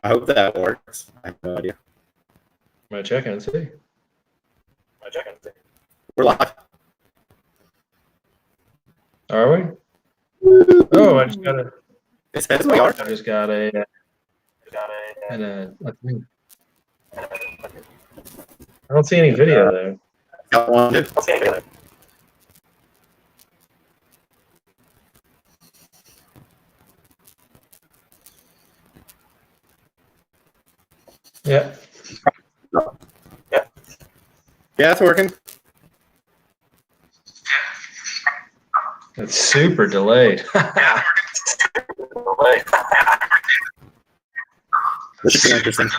I hope that works. I have no idea. I'm gonna check and see. We're live. Are we? Oh, I just got a. It says we are. I just got a thing. I don't see any video there. Got one. Yeah. Yeah, it's working. It's super delayed. This should be interesting.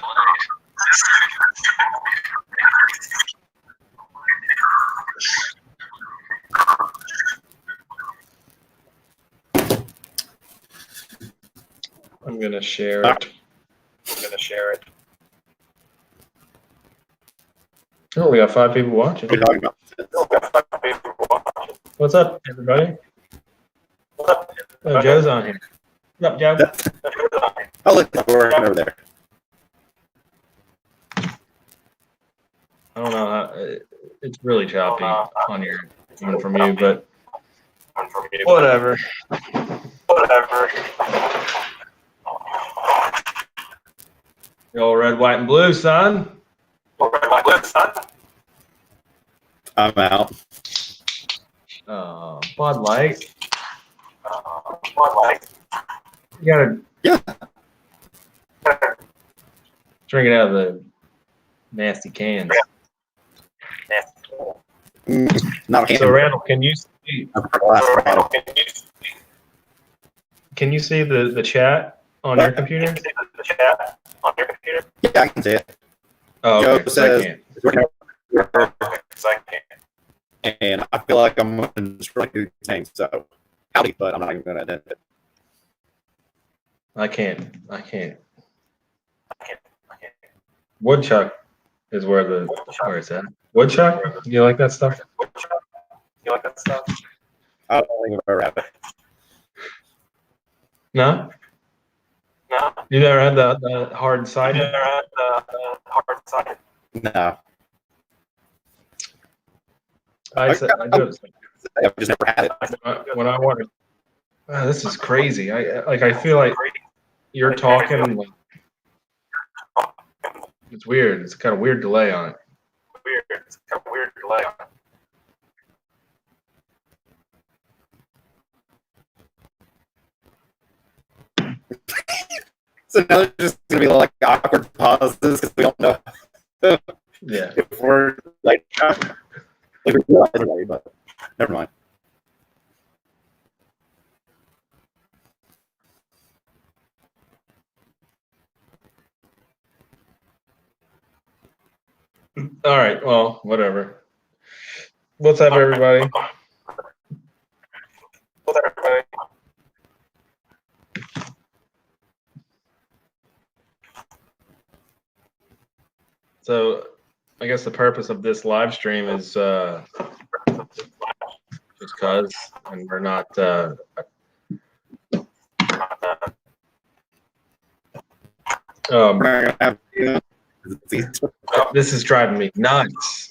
I'm gonna share it. Oh, we got 5 people watching. What are you talking about? What's up, everybody? Oh, Joe's on here. What's up, Joe? Oh, look, we're working over there. I don't know how. It's really choppy on your coming from you, but whatever. The old red, white, and blue, son. I'm out. Bud Light. You gotta Yeah. drink it out of the nasty cans. Not a So Randall, can you see? can. Can you see the chat on your computer? Yeah, I can see it. Oh, Joe okay. 'Cause says, I can't. and I feel like I'm going to just really do things. So, howdy, but I'm not even going to edit it. I can't. Woodchuck is where it's at. Woodchuck? You like that stuff? I don't think I've ever had it. No? You never had the hard cider? No. I do it. I've just never had it. When I wanted, this is crazy. I feel like you're talking. Like, it's weird. It's got a weird delay on it. So now there's just going to be like awkward pauses because we don't know Yeah. if we're like we realize anyway, but never mind. All right. Well, whatever. What's up, everybody? So, I guess the purpose of this live stream is just cause, and we're not. This is driving me nuts.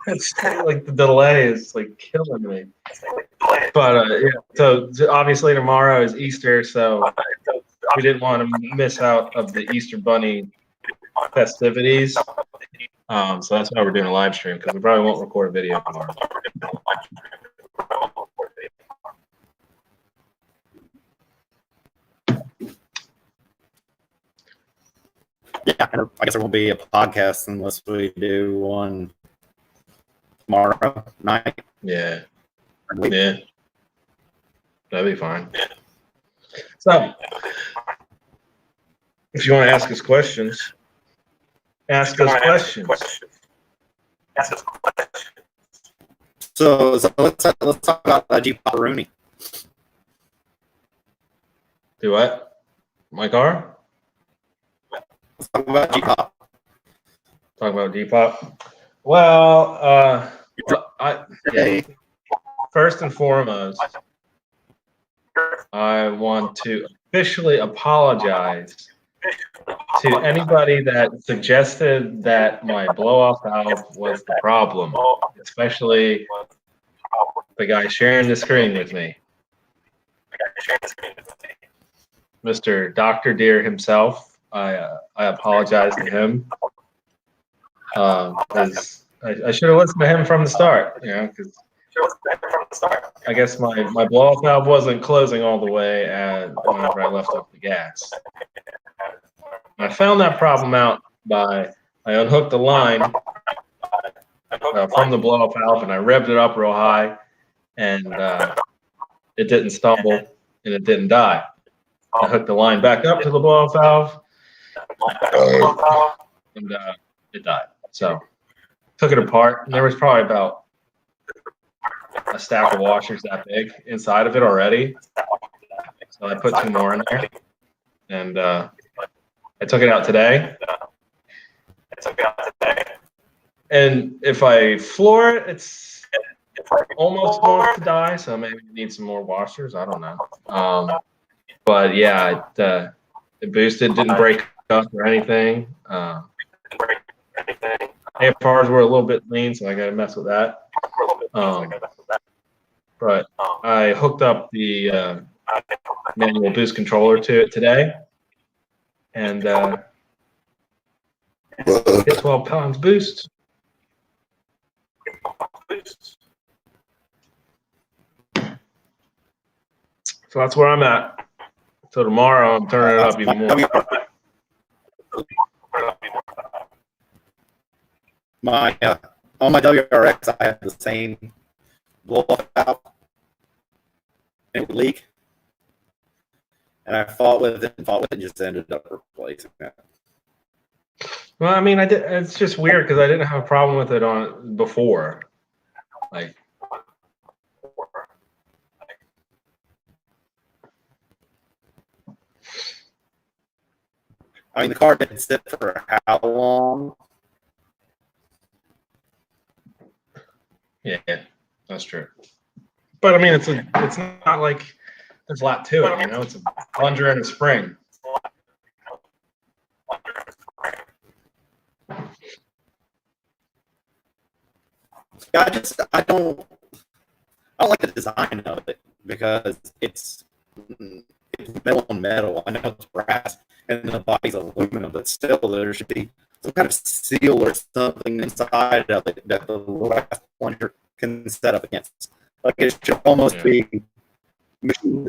It's like the delay is like killing me. But yeah, so obviously tomorrow is Easter, so we didn't want to miss out of the Easter Bunny festivities. So that's why we're doing a live stream, because we probably won't record a video tomorrow. Yeah, I guess there won't be a podcast unless we do one tomorrow night. Yeah. Yeah. That'd be fine. So, if you want to ask us questions, ask us questions. So let's talk about G-Pop Rooney. Do what? My car? Let's talk about G-Pop. Talk about Depop. Well, first and foremost, I want to officially apologize to anybody that suggested that my blow-off valve was the problem, especially the guy sharing the screen with me, Mr. Dr. Deer himself. I apologize to him. Because I should have listened to him from the start, because I guess my blow-off valve wasn't closing all the way whenever I left off the gas. And I found that problem out by I unhooked the line from the blow-off valve and I revved it up real high, and it didn't stumble and it didn't die. I hooked the line back up to the blow-off valve, and it died. So took it apart, and there was probably about a stack of washers that big inside of it already. So I put 2 more in there, and I took it out today. And if I floor it, it's almost wants to die, so maybe it needs some more washers. I don't know. But yeah, it boosted, didn't break up or anything. AFRs were a little bit lean, so I got to mess with that. But I hooked up the manual boost controller to it today, and hit 12 pounds boost. So that's where I'm at. So tomorrow I'm turning it up even more. On my WRX, I have the same blow-off valve, and it would leak. And I fought with it, and just ended up replacing it. Well, I mean, it's just weird because I didn't have a problem with it on before. Like, I mean, the car didn't sit for how long? Yeah, that's true. But I mean, it's not like there's a lot to it, It's a plunger and a spring. Yeah, I don't like the design of it because it's metal on metal. I know it's brass and the body's aluminum, but still there should be some kind of seal or something inside of it that the last plunger can set up against. Like it should almost be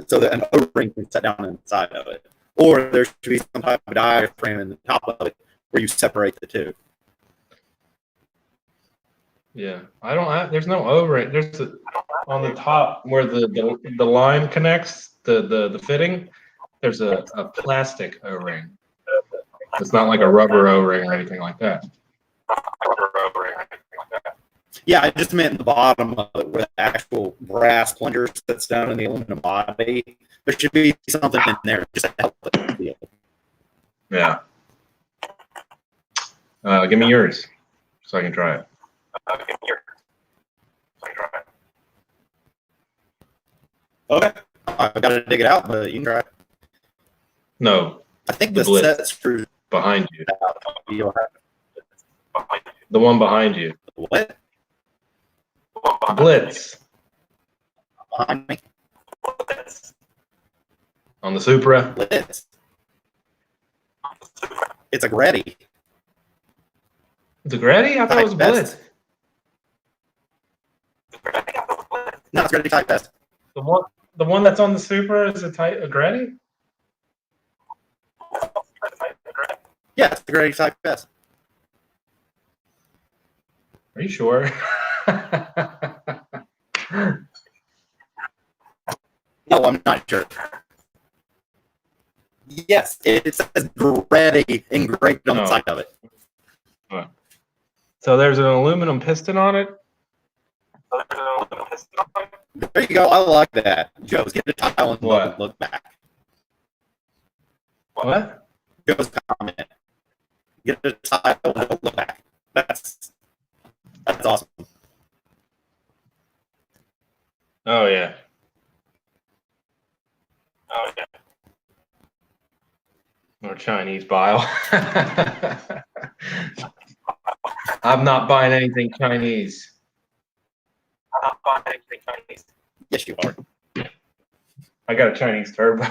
so that an O-ring can set down inside of it, or there should be some type of diaphragm in the top of it where you separate the two. Yeah, there's no O-ring. There's on the top where the line connects the fitting. There's a plastic O-ring. It's not like a rubber O-ring or anything like that. Yeah, I just meant the bottom of it where the actual brass plunger sits down in the aluminum body. There should be something in there just to help it feel. Yeah. Give me yours so I can try it. Okay. I've got to dig it out, but you can try it. No. I think the set screw behind you. The one behind you. What? The Blitz. Behind me? On the Supra? Blitz. It's a Greddy. It's a Greddy? I thought it was a Blitz. No, it's Greddy Type S. The one that's on the Supra is a Greddy? Yeah, it's the Greddy Type S. Are you sure? No, I'm not sure. Yes, it says Greddy engraved on the side of it. So there's an aluminum piston on it? There you go. I like that. Joe's get a tile and look back. What? Joe's comment. Get a tile and look back. That's awesome. Oh yeah. or Chinese bile. I'm not buying anything Chinese. Yes, you are. I got a Chinese turbo.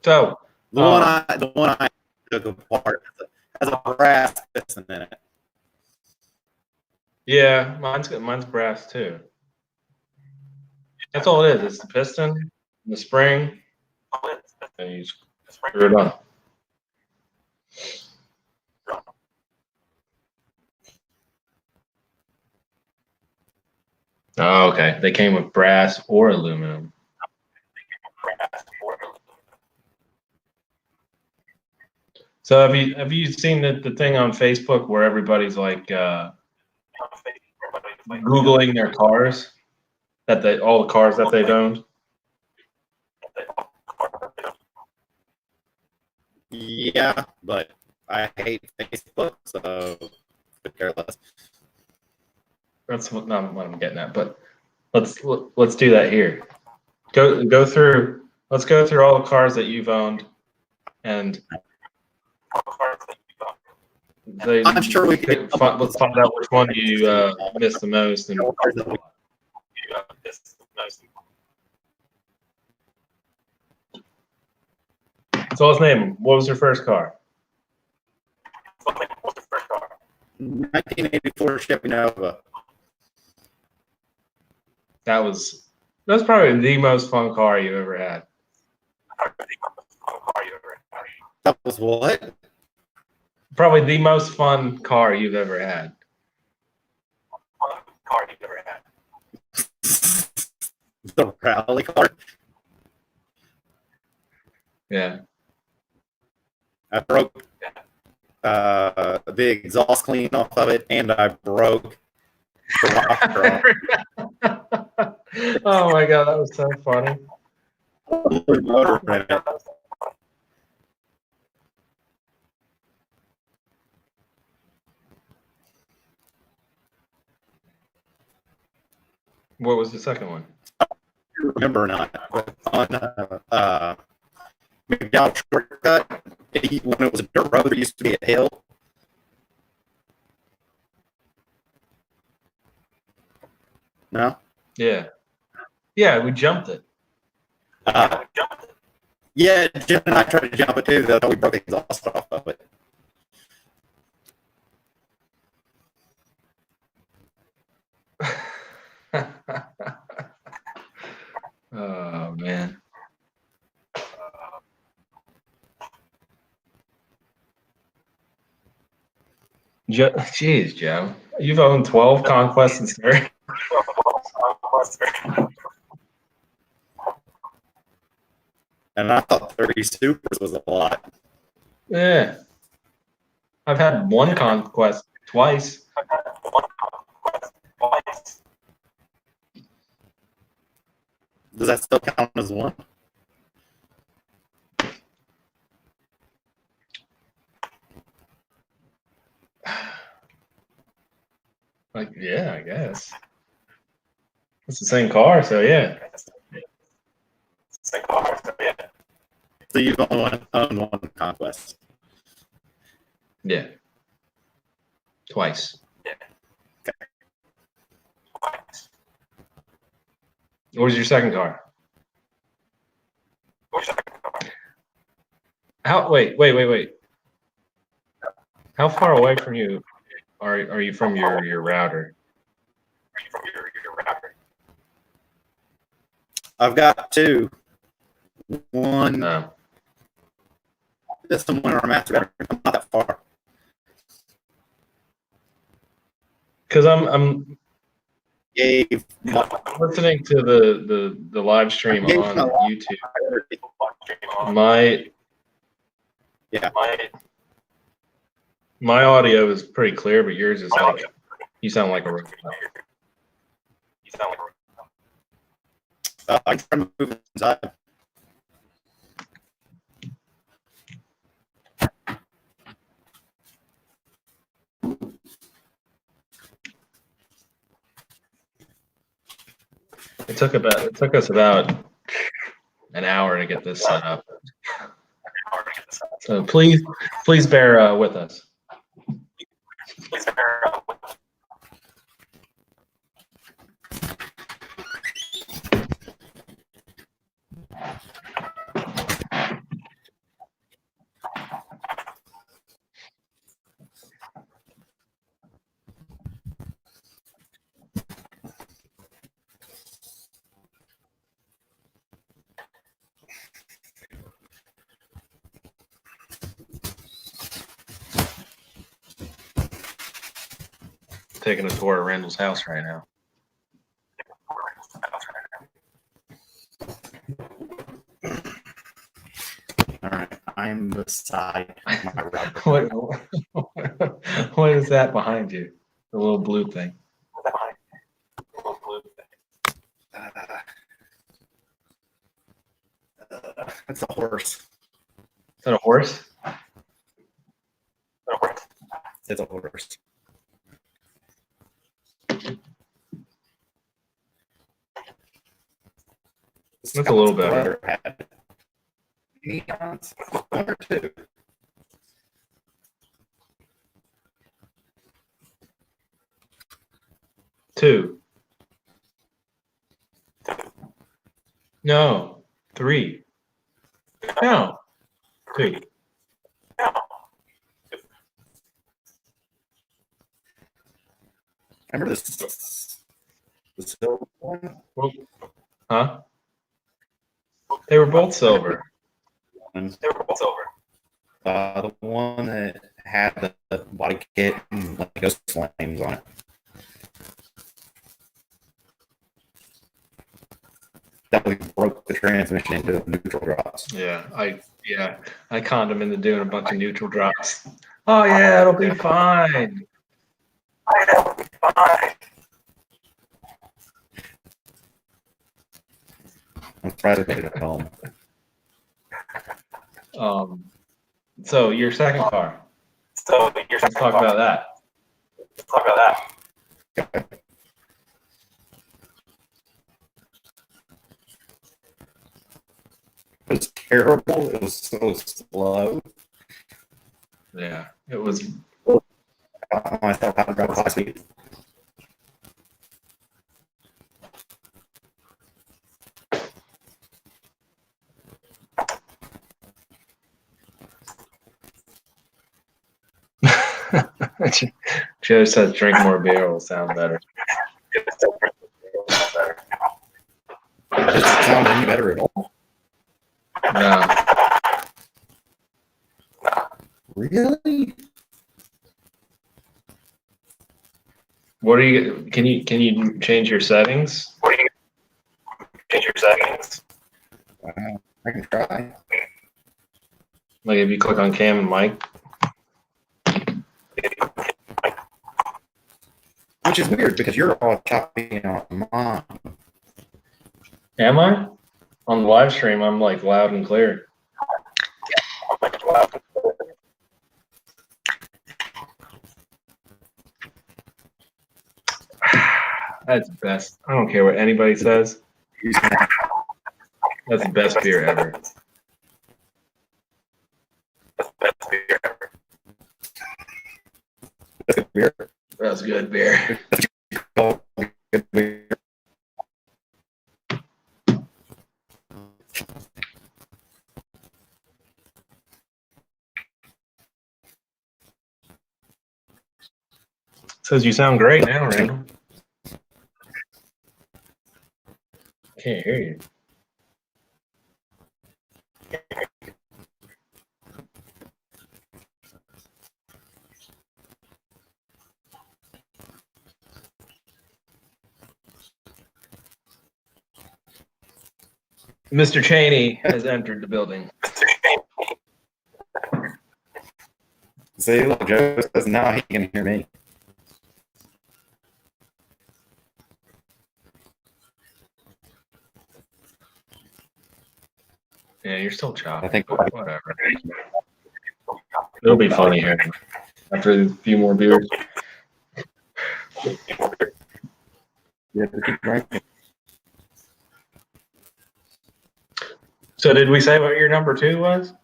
So The one I took apart has a brass piston in it. yeah, mine's brass too. That's all it is. It's the piston, and the spring, and you screw it on. Oh, okay. They came with brass or aluminum. So have you seen the thing on Facebook where everybody's like Googling their cars all the cars that they've owned? Yeah, but I hate Facebook, so could care less. That's not what I'm getting at, but let's do that here. Go through. Let's go through all the cars that you've owned, and I'm sure we could let's find out which one you missed the most. And so let's name them. What was your first car? 1984 Chevy Nova. That was probably the most fun car you ever had. That was what? Probably the most fun car you've ever had. The rally car. Yeah. I broke the exhaust clean off of it, and I broke the rocker Oh my god, that was so funny. off the motor in it. What was the second one? Remember or not? But on McDowell shortcut, when it was a dirt road, there used to be a hill. No. Yeah. Yeah, we jumped it. Yeah, Jim and I tried to jump it too. Though we broke the exhaust off of it. Oh man. Jeez, Joe. You've owned 12 Conquests and Surrey. And I thought 30 Supers was a lot. Yeah. I've had one Conquest twice. Does that still count as one? Like, yeah, I guess. It's the same car, so yeah. So you've only owned one Conquest. Yeah. Twice. Okay. What was your second car? Wait. How far away from you are you from your router? I've got two. One, No. just the one I'm after. I'm not that far. Because I'm Gave listening to the live stream on YouTube. My audio is pretty clear, but yours is like you sound like a robot. I can try to move inside. It took us about an hour to get this set up. So please bear with us. Taking a tour of Randall's house right now. All right, I'm beside my router. What is that behind you? The little blue thing. That's a horse. Is that a horse? It's a horse. That's a little better. Number 2. Two. No. 3. No. 2. Remember this? The silver one? Huh? They were both silver. The one that had the body kit and like ghost flames on it. That we broke the transmission into neutral drops. Yeah, I conned him into doing a bunch of neutral drops. Oh yeah, it'll be fine. I'm surprised I made it home. So your second car. Let's talk about that. Okay. It was terrible. It was so slow. Yeah, it was. I found myself having to drive 5 speed. Joe says drink more beer will sound better. It doesn't sound any better at all. No. Really? What are you? Can you change your settings? Wow. I can try. Like if you click on Cam and Mike. Which is weird because you're all choppy on mine. Am I? On the live stream, I'm like loud and clear. That's the best. I don't care what anybody says. That's the best beer ever. That's good beer. That's good beer. Good beer. Says you sound great now, Randall. Can't hear you. Mr. Cheney has entered the building. See, look, Joe says now he can hear me. Yeah, you're still choppy. I think but whatever. It'll be funny here after a few more beers. you have to keep drinking. So did we say what your number 2 was?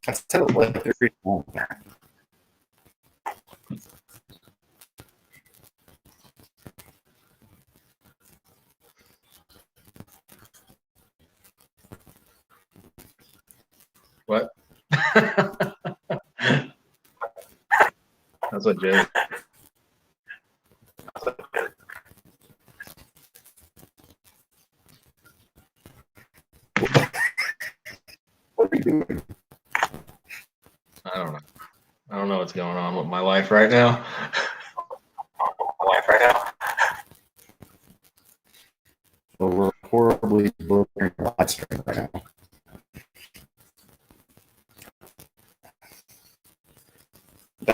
I said it like 3 times. What? That's what Jay. What are you doing? I don't know. I don't know what's going on with my life right now. So we're horribly broken live stream right now.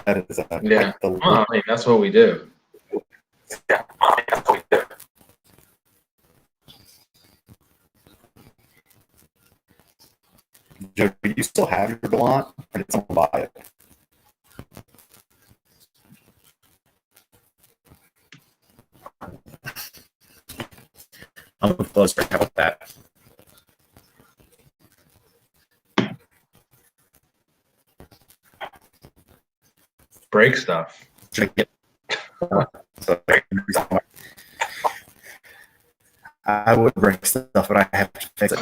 That is Yeah. like the Well, I mean, that's what we do. Joe, do you still have your Gallant, or did someone buy it? I'm closer. How about that? Break stuff. Should I get? So I would break stuff, but I have to fix it.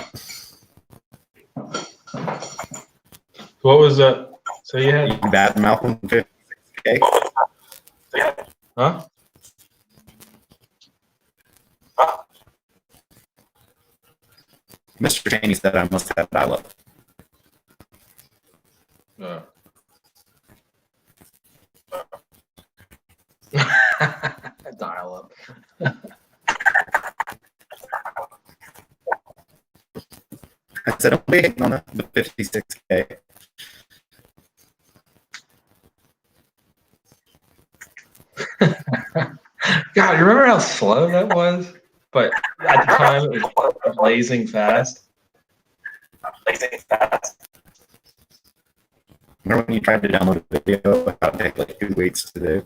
What was that? So you had, You bad Malcolm 56K? huh? Mr. Cheney said I must have dial-up. Dial up. I said, I'm waiting on the 56K. God, you remember how slow that was? But at the time, it was blazing fast. Remember when you tried to download a video, how it took like 2 weeks to do?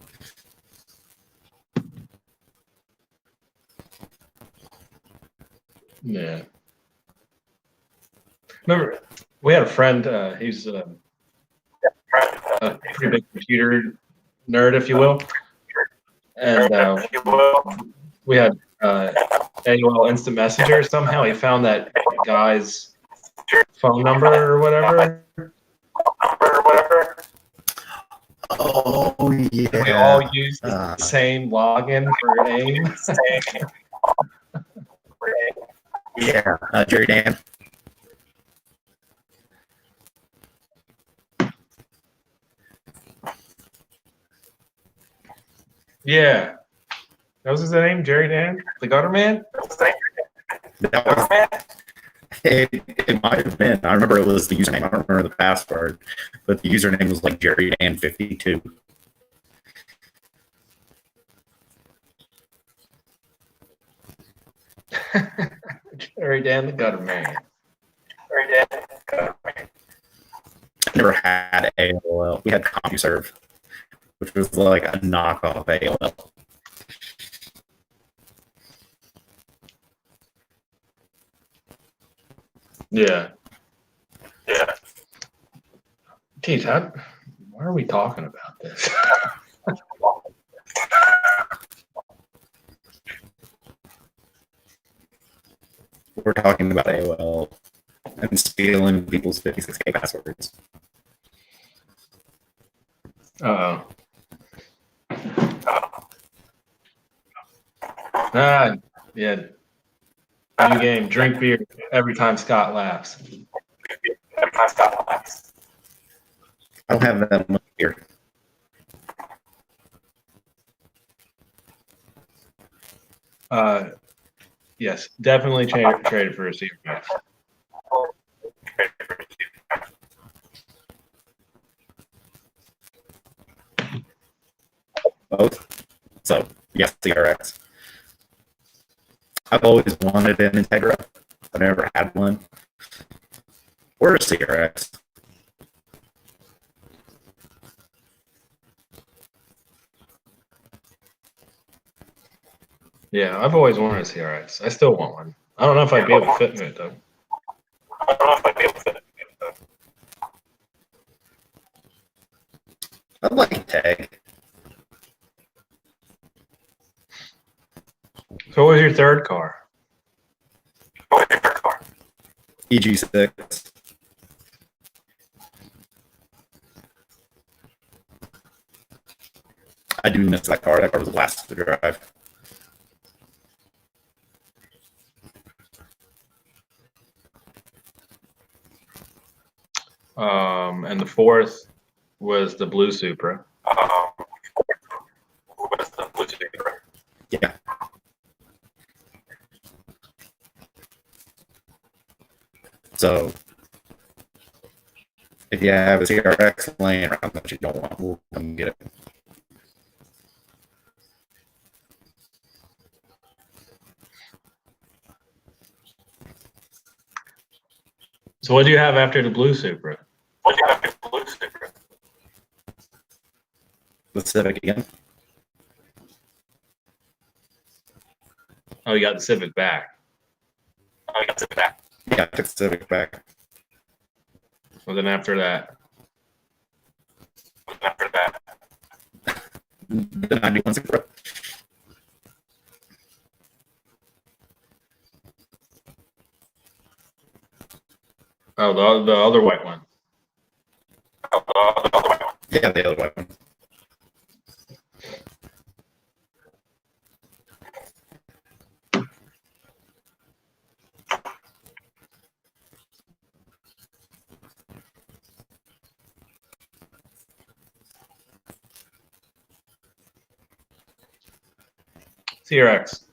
Yeah. Remember, we had a friend. He's a pretty big computer nerd, if you will. And we had AOL Instant Messenger. Somehow he found that guy's phone number or whatever. Oh, yeah. We all used the same login for AIM. Yeah, Jerry Dan. Yeah. That was his name, Jerry Dan? The Gutter Man? That was, it might have been. I remember it was the username. I don't remember the password, but the username was like Jerry Dan 52. Jerry Dan, the Gutter Man. I never had AOL. We had CompuServe, which was like a knockoff AOL. Yeah. Geez, why are we talking about this? We're talking about AOL and stealing people's 56K passwords. Uh-oh. Yeah. New game, drink beer every time Scott laughs. I don't have that much here. Yes, definitely trade it for a receiver. Both. So, yes, CRX. I've always wanted an Integra. I've never had one. Or a CRX. Yeah, I've always wanted a CRX. I still want one. I don't know if I'd be able to fit in it though. I'd like a tag. So what was your third car? EG6. I do miss that car. That car was the last to drive. And the fourth was the blue Supra. Yeah. So if you have a CRX laying around that you don't want, we'll come get it. So what do you have after the blue Supra? The Civic again. Oh, you got the Civic back. Yeah, I took the Civic back. Well, then after that, The 91 Supra. oh, the other white one. Yeah, the other weapon. CRX.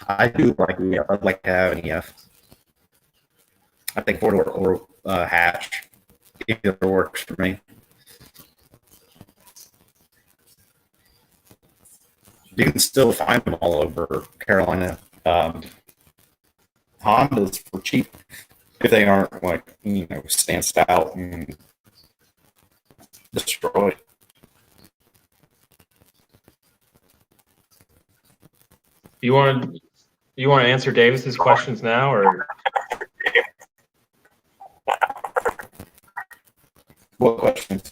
I do like EF. I'd like to have an EF. I think four door or hatch. Either works for me. You can still find them all over Carolina. Hondas for cheap if they aren't like stanced out and destroyed. You want to answer Davis's questions now, or What questions?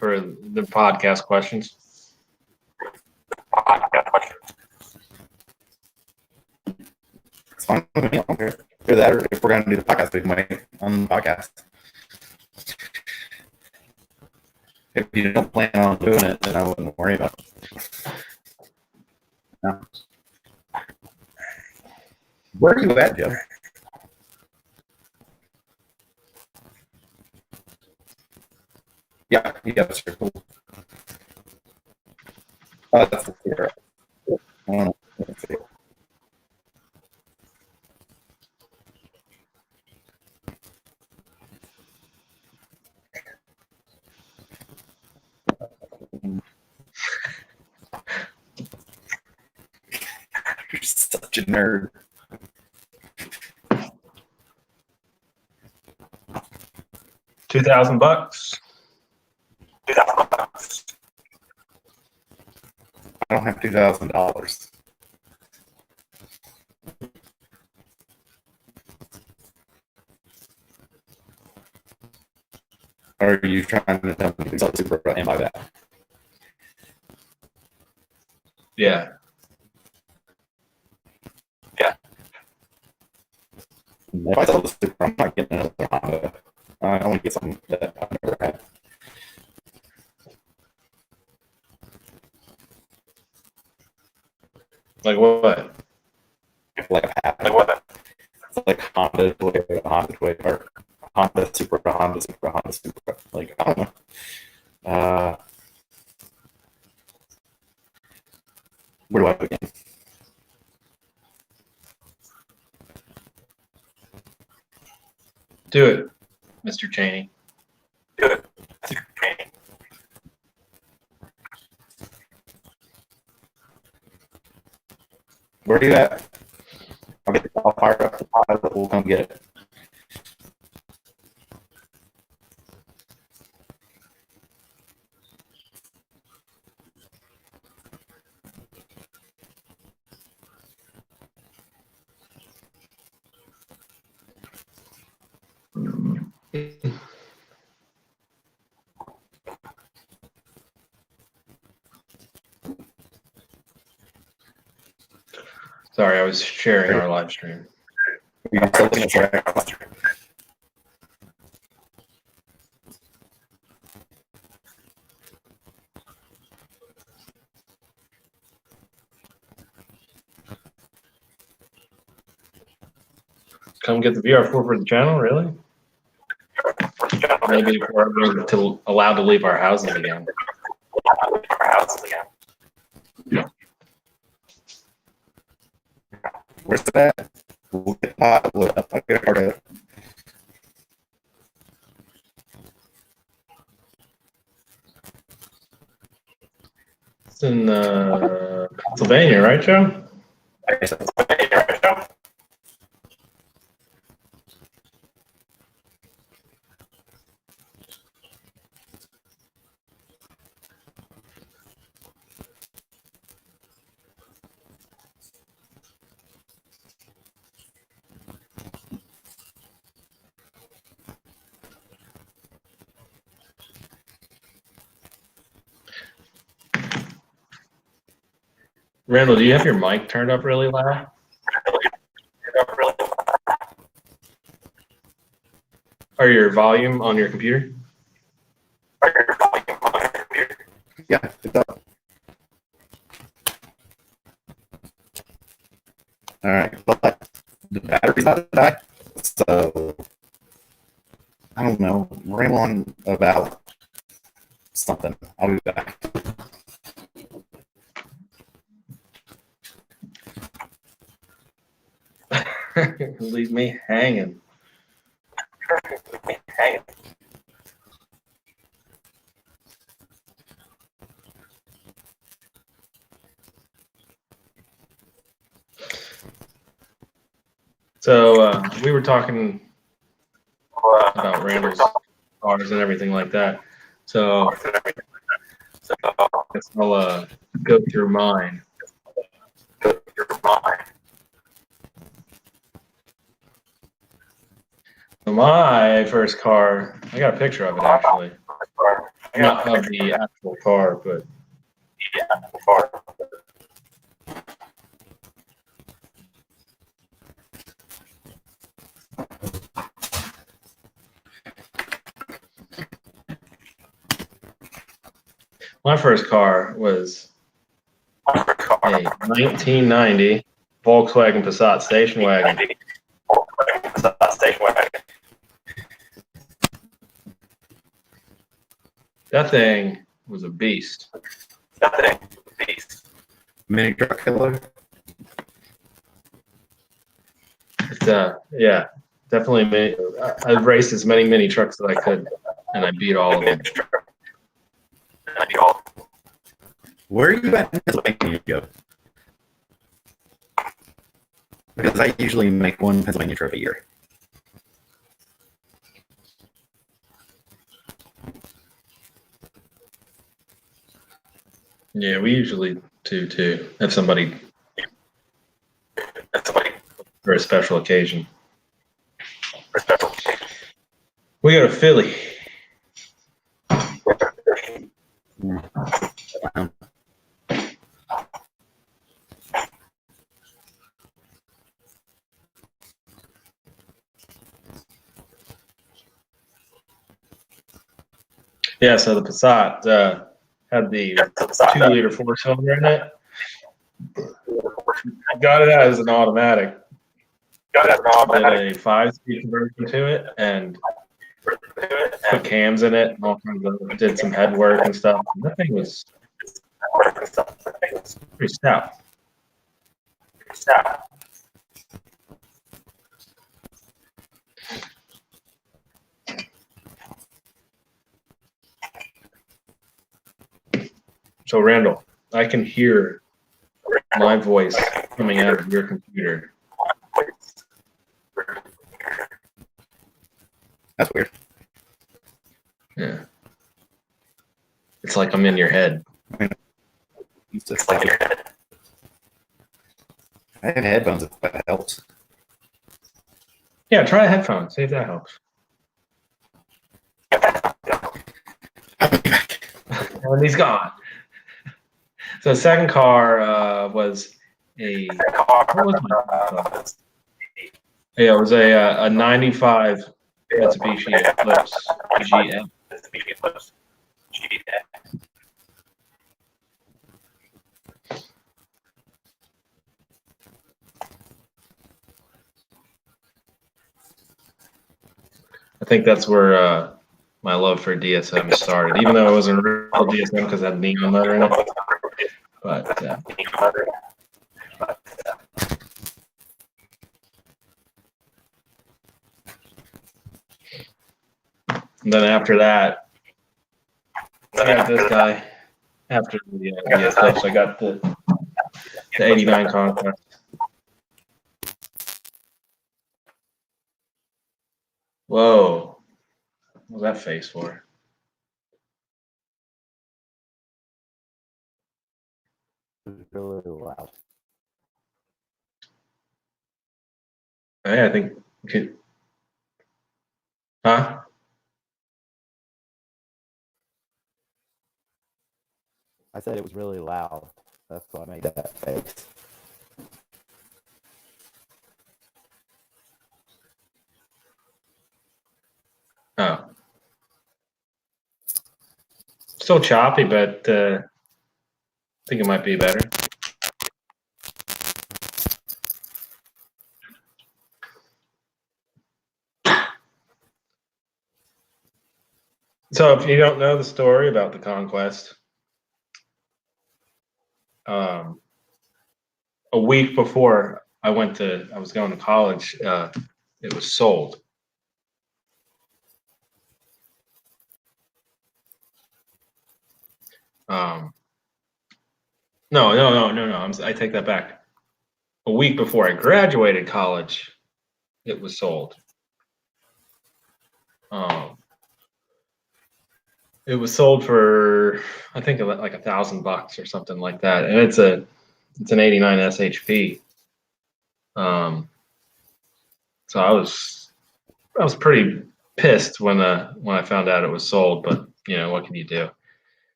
for the podcast questions? It's fine with me. I don't care. Either that, or if we're going to do the podcast, we can wait on the podcast. If you don't plan on doing it, then I wouldn't worry about it. No. Where are you at, Joe? Yeah, that's cool. Oh, that's the theater. I don't know. Let's see. You're such a nerd. $2,000. I don't have $2,000. Or are you trying to tell me to sell Super and buy that? Yeah. If I sell the Super, I'm not getting another Honda. I only get something that I've never had. Like what? Like I've had. Like what? It's like Honda, Toyota, Honda, Toyota, or Honda Super, Honda Super, Honda Super. Like I don't know. Where do I begin? Do it, Mr. Cheney. Where are you at? I'll fire up the pilot. We'll come get it. Sorry, I was sharing our live stream. You're still looking at your- Come get the VR4 for the channel, really? Maybe if we're ever allowed to leave our houses again. Where's that? We'll get pot. I'll get part of it. It's in Pennsylvania, right, Joe? Randall, do you have your mic turned up really loud? Or your volume on your computer? Yeah, it's up. All right, but the battery's about to die, so I don't know. Ramble on about something. I'll be back. Leave me hanging. So we were talking about Randall's cars and everything like that. So I guess I'll go through mine. So my first car, I got a picture of it actually. Not of the actual car, but my first car was a 1990 Volkswagen Passat station wagon. That thing was a beast. Mini truck killer. It's, yeah, definitely. I've raced as many mini trucks as I could, and I beat all of them. Where are you at in Pennsylvania, Joe? Because I usually make one Pennsylvania trip a year. Yeah, we usually do too. Have somebody for a special occasion. We go to Philly. Yeah, so the Passat had the 2-liter 4-cylinder in it. Got it as an automatic. Did a 5-speed conversion to it and put cams in it and all kinds of, did some head work and stuff. And that thing was pretty stout. So Randall, I can hear my voice coming out of your computer. That's weird. Yeah. It's like I'm in your head. Used to think I have headphones if that helps. Yeah, try headphones. See if that helps. And he's gone. So the second car was a. What was my car? Yeah, it was a 95 Mitsubishi Eclipse GM. I think that's where my love for DSM started, even though it wasn't a real DSM because it had neon motor in it. But and then after that, I got this guy. After the Eclipse, I got the 89 Conquest. Whoa. What was that face for? Really loud. Hey, I think we could. Huh? I said it was really loud. That's why I made that face. Oh. Still choppy, but I think it might be better. So if you don't know the story about the Conquest, a week before I was going to college, it was sold. No. I take that back. A week before I graduated college, it was sold. It was sold for, I think, like $1,000 or something like that, and it's an '89 SHP. So I was pretty pissed when I found out it was sold, but what can you do?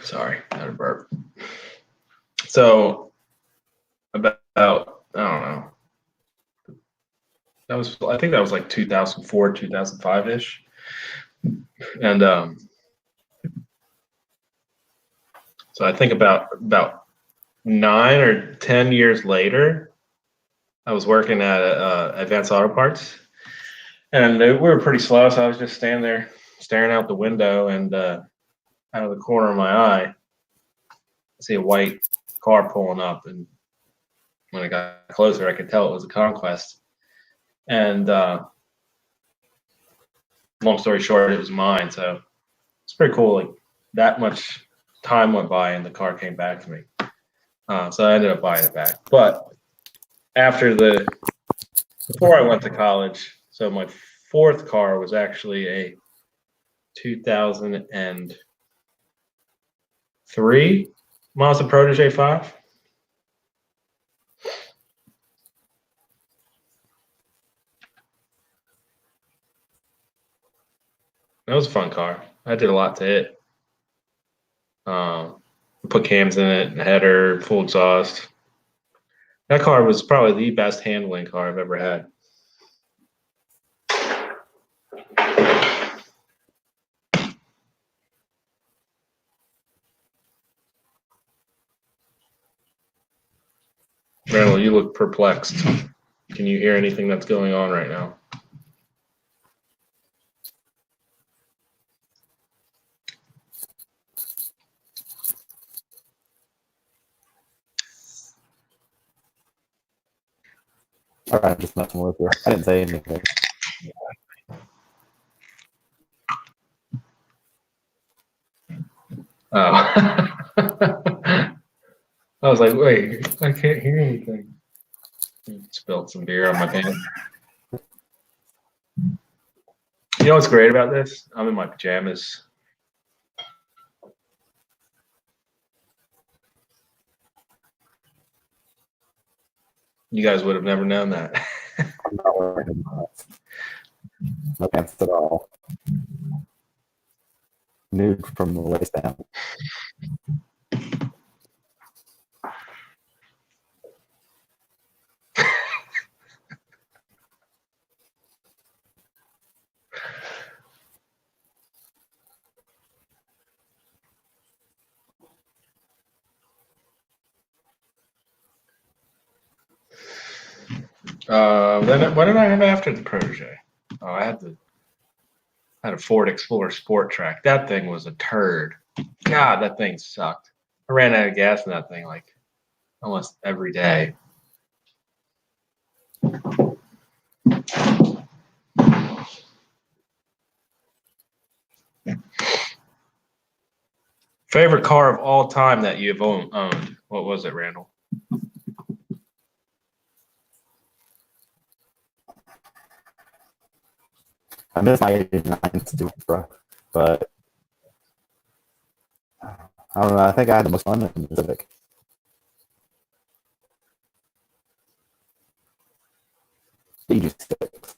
Sorry, had a burp. So about I don't know. I think that was like 2004, 2005 ish, and so I think about 9 or 10 years later, I was working at Advanced Auto Parts, and we were pretty slow, so I was just standing there staring out the window, and out of the corner of my eye, I see a white car pulling up, and when I got closer, I could tell it was a Conquest. And long story short, it was mine. So it's pretty cool. Like that much time went by, and the car came back to me. So I ended up buying it back. But before I went to college, so my fourth car was actually a 2003 Mazda Protege 5. That was a fun car. I did a lot to it. Put cams in it, header, full exhaust. That car was probably the best handling car I've ever had. Randall, you look perplexed. Can you hear anything that's going on right now? All right, I'm just messing with you. I didn't say anything. Oh. I was like, wait, I can't hear anything. Spilled some beer on my pants. You know what's great about this? I'm in my pajamas. You guys would have never known that. I'm not wearing no pants at all. Nude from the waist down. Then what did I have after the Protege? Oh, I had a Ford Explorer Sport Track. That thing was a turd. God, that thing sucked. I ran out of gas in that thing like almost every day. Favorite car of all time that you've owned? What was it, Randall? I miss my 89 Supra, but I don't know. I think I had the most fun in the Civic. EG6.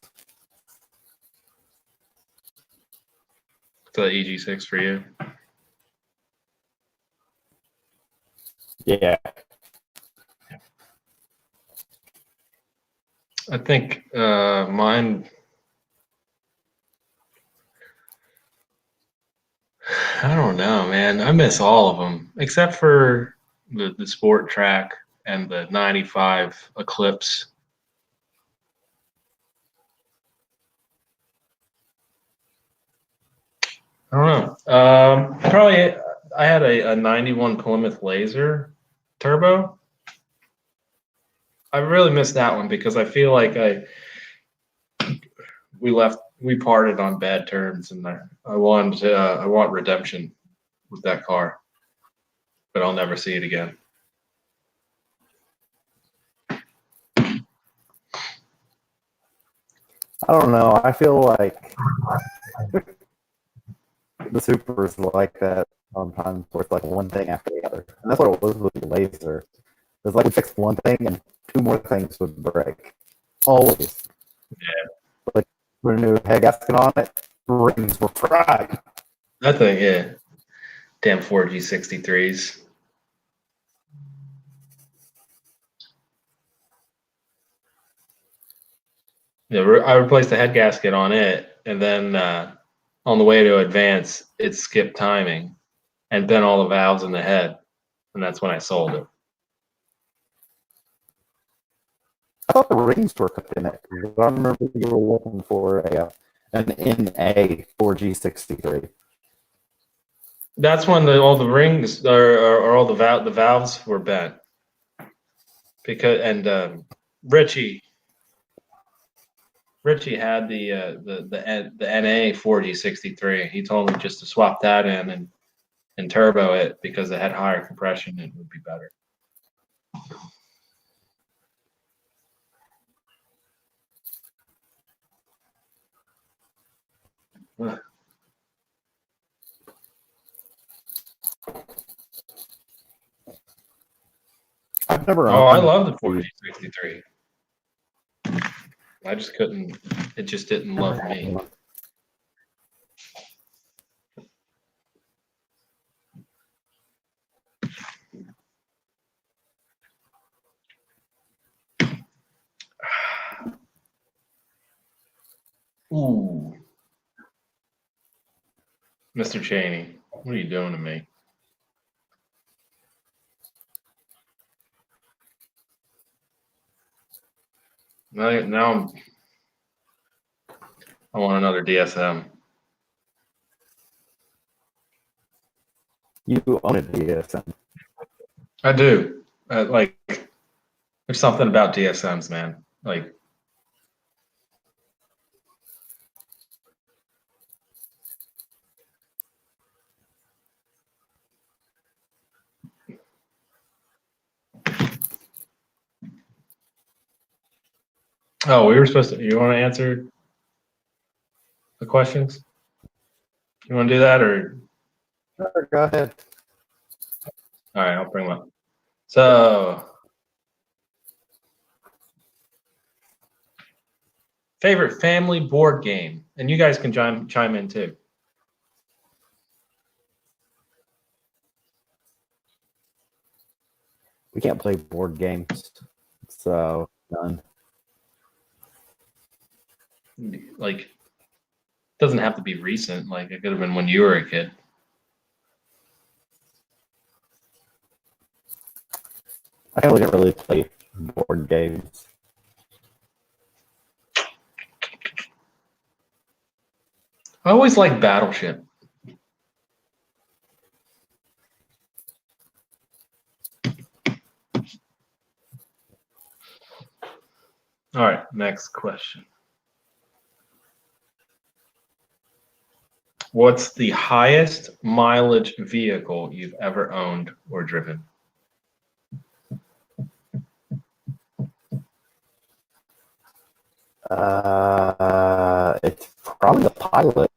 The EG6 for you? Yeah. I think mine. I don't know, man. I miss all of them except for the Sport Track and the '95 Eclipse. I don't know. Probably I had a '91 Plymouth Laser Turbo. I really missed that one because I feel like we parted on bad terms, and I want redemption with that car, but I'll never see it again. I don't know. I feel like the Super is like that sometimes, where it's like one thing after the other. And that's what it was with the Laser. It's like we fixed one thing and two more things would break. Always. Yeah. Like, put a new head gasket on it, rings were fried. That thing, yeah. Damn 4G63s. Yeah, I replaced the head gasket on it, and then on the way to advance, it skipped timing and bent all the valves in the head, and that's when I sold it. I thought the rings were cooked in it. I remember you were looking for an NA 4G63. That's when all the rings or all the valves were bent. Because Richie had the NA 4G63. He told me just to swap that in and turbo it because it had higher compression and it would be better. I've never Oh, I owned love the 4G63. I just couldn't. It just didn't love me. Ooh, Mr. Cheney, what are you doing to me? Now I want another DSM. You own a DSM. I do. Like, there's something about DSMs, man. Like, Oh, we were supposed to. You want to answer the questions? You want to do that, or Sure, go ahead. all right? I'll bring them up. So, favorite family board game, and you guys can chime in too. We can't play board games, so none. Like, doesn't have to be recent. Like, it could have been when you were a kid. I didn't really play board games. I always liked Battleship. All right, next question. What's the highest mileage vehicle you've ever owned or driven? It's probably the Pilot.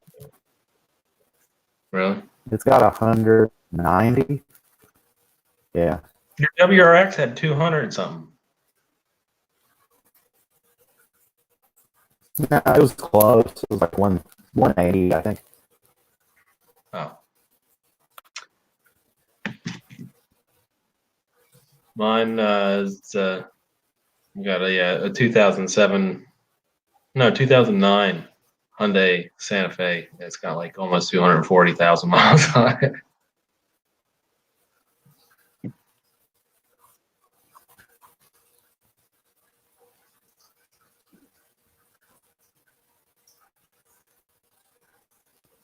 Really? It's got 190. Yeah. Your WRX had 200 something. No, it was close. It was like 180, I think. Oh. Mine is got a 2007, no 2009 Hyundai Santa Fe. It's got like almost 240,000 miles on it.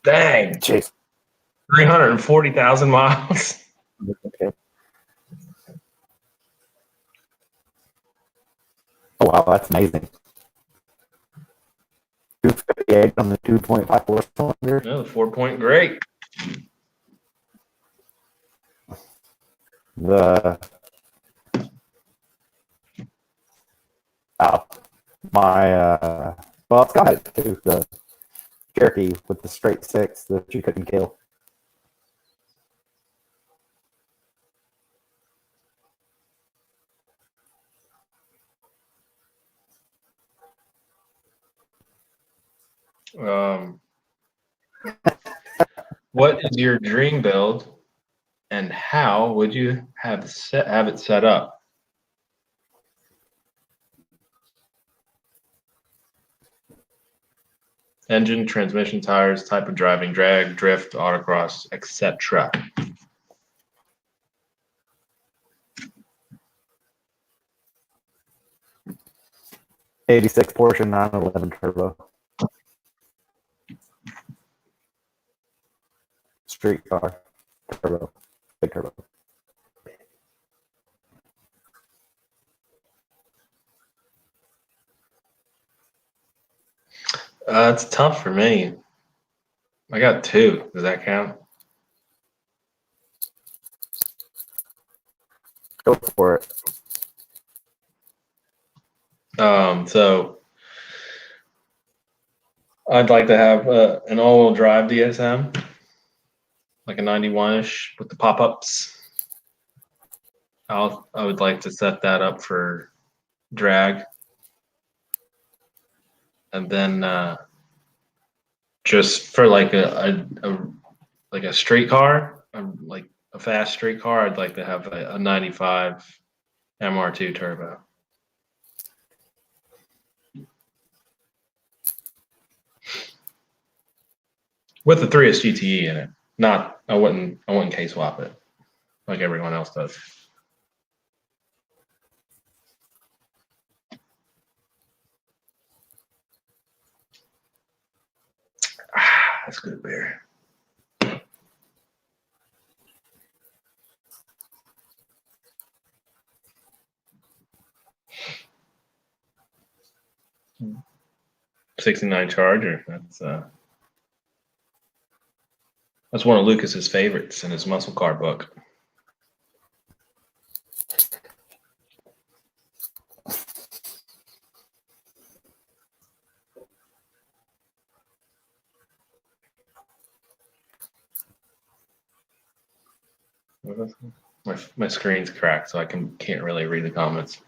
Dang, Jeez. 340,000 miles. Okay. Oh, wow, that's amazing. 258 on the 2.5 4-cylinder. No, the 4-point great. The well, it's got it too. The Cherokee with the straight six that you couldn't kill. What is your dream build, and how would you have it set up? Engine, transmission, tires, type of driving, drag, drift, autocross, etc. '86 Porsche 911 turbo. Street car. Turbo. Big turbo. It's tough for me. I got two. Does that count? Go for it. So I'd like to have an all-wheel drive DSM, like a 91-ish with the pop-ups. I would like to set that up for drag, and then just for like a street car, like a fast street car, I'd like to have a 95 MR2 turbo. With the 3S GTE in it. I wouldn't K swap it like everyone else does. That's good beer. '69 Charger. That's one of Lucas's favorites in his muscle car book. My screen's cracked, so I can't really read the comments.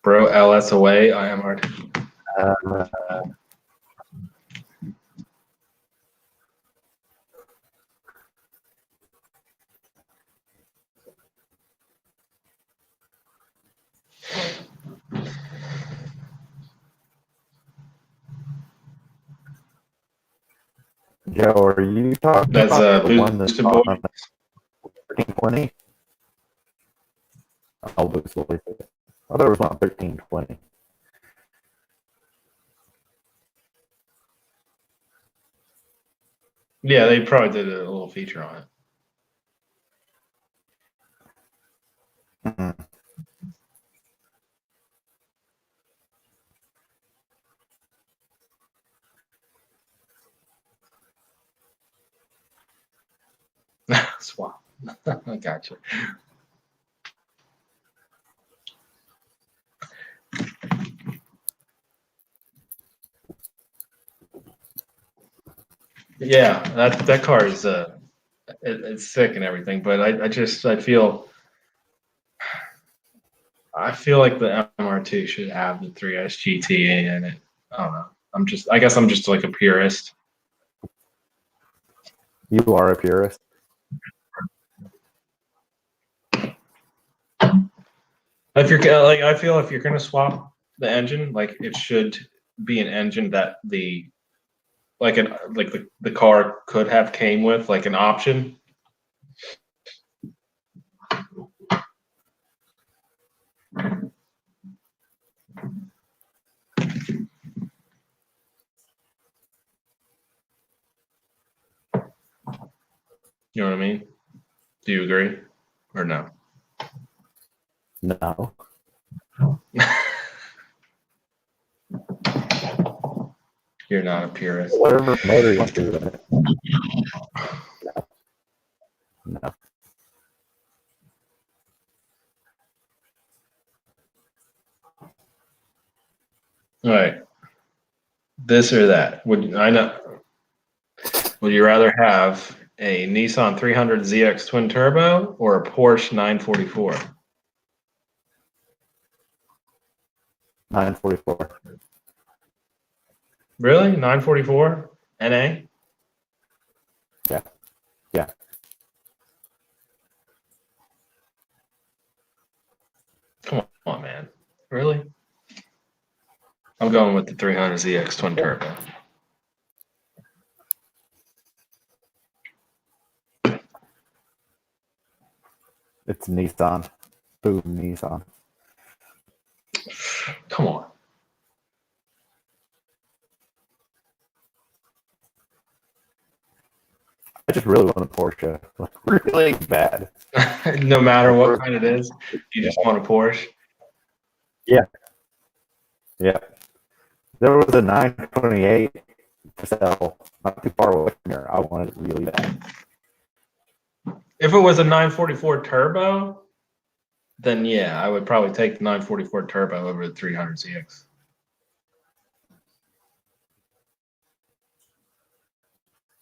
Bro, LS away. I am hard. Joe, are you talking That's about the one that's Boosted Boy. on 1320? Oh, Boosted Boy. Oh, there was one on 1320. Yeah, they probably did a little feature on it. Mm-hmm. Swap. I gotcha. Yeah, that car is it's sick and everything, but I feel like the MR2 should have the 3S GT in it. I don't know. I guess I'm just like a purist. You are a purist. If you're like, I feel if you're gonna swap the engine, like it should be an engine that the car could have came with, like an option. You know what I mean? Do you agree or no? No. You're not a purist. Whatever motor you want to do in it. No. No. All right. This or that? Would you rather have a Nissan 300 ZX twin turbo or a Porsche 944? 944. Really? 944 NA? Yeah. Yeah. Come on, man. Really? I'm going with the 300 ZX twin turbo. It's Nissan. Boom, Nissan. Come on. I just really want a Porsche. Like, really bad. No matter what kind it is, you just want a Porsche. Yeah. Yeah. There was a 928 to sell not too far away from here. I wanted it really bad. If it was a 944 turbo, then yeah, I would probably take the 944 turbo over the 300 ZX.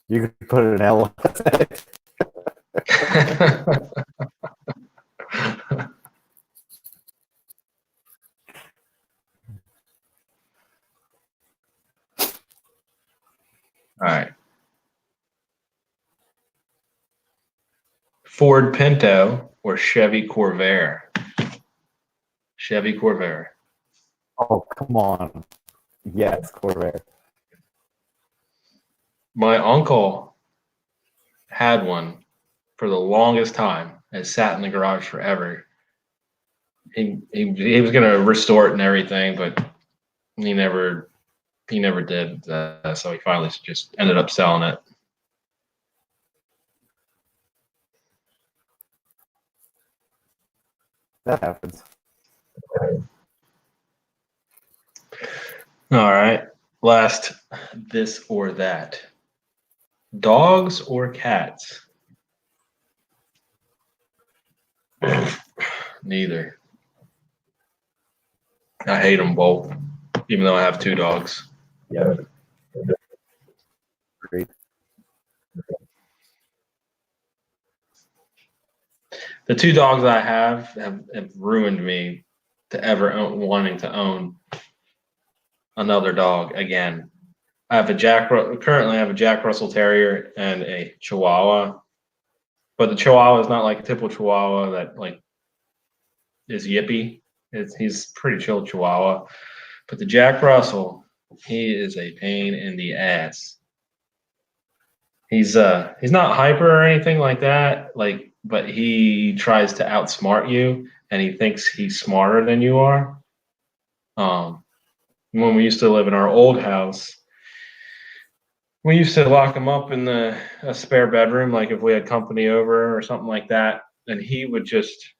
You could put an L on it. All right. Ford Pinto or Chevy Corvair? Chevy Corvair. Oh, come on. Yes, Corvair. My uncle had one for the longest time. It sat in the garage forever. He was gonna restore it and everything, but he never did. So he finally just ended up selling it. That happens. All right. Last, this or that. Dogs or cats? Neither. I hate them both, even though I have 2 dogs. Yeah. Great. The two dogs I have ruined me to ever wanting to own another dog again. I have currently I have a Jack Russell Terrier and a Chihuahua, but the Chihuahua is not like a typical Chihuahua that like is yippy. He's pretty chill Chihuahua, but the Jack Russell, he is a pain in the ass. He's not hyper or anything like that, like, but he tries to outsmart you, and he thinks he's smarter than you are. When we used to live in our old house, we used to lock him up in a spare bedroom, like if we had company over or something like that, and he would just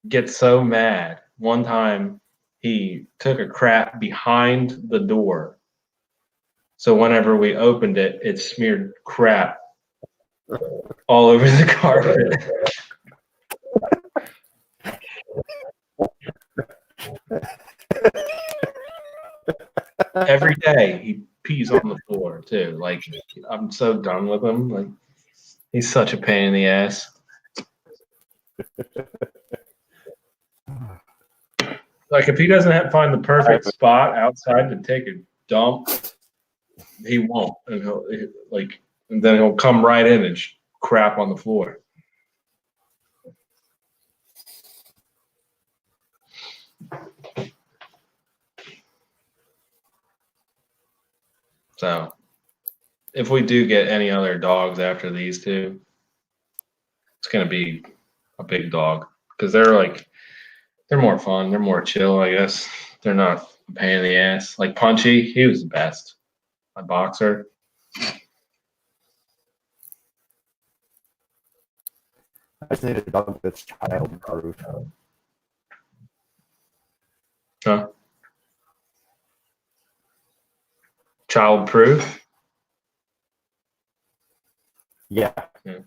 get so mad. One time, he took a crap behind the door. So whenever we opened it, it smeared crap all over the carpet. Every day he pees on the floor too. Like, I'm so done with him. Like, he's such a pain in the ass. Like, if he doesn't find the perfect spot outside to take a dump, he won't. And then he'll come right in and crap on the floor. So, if we do get any other dogs after these two, it's going to be a big dog because they're more fun. They're more chill, I guess. They're not a pain in the ass. Like Punchy, he was the best. My boxer. I just need a dog that's child-proof. Huh? Child-proof? Yeah. Yeah.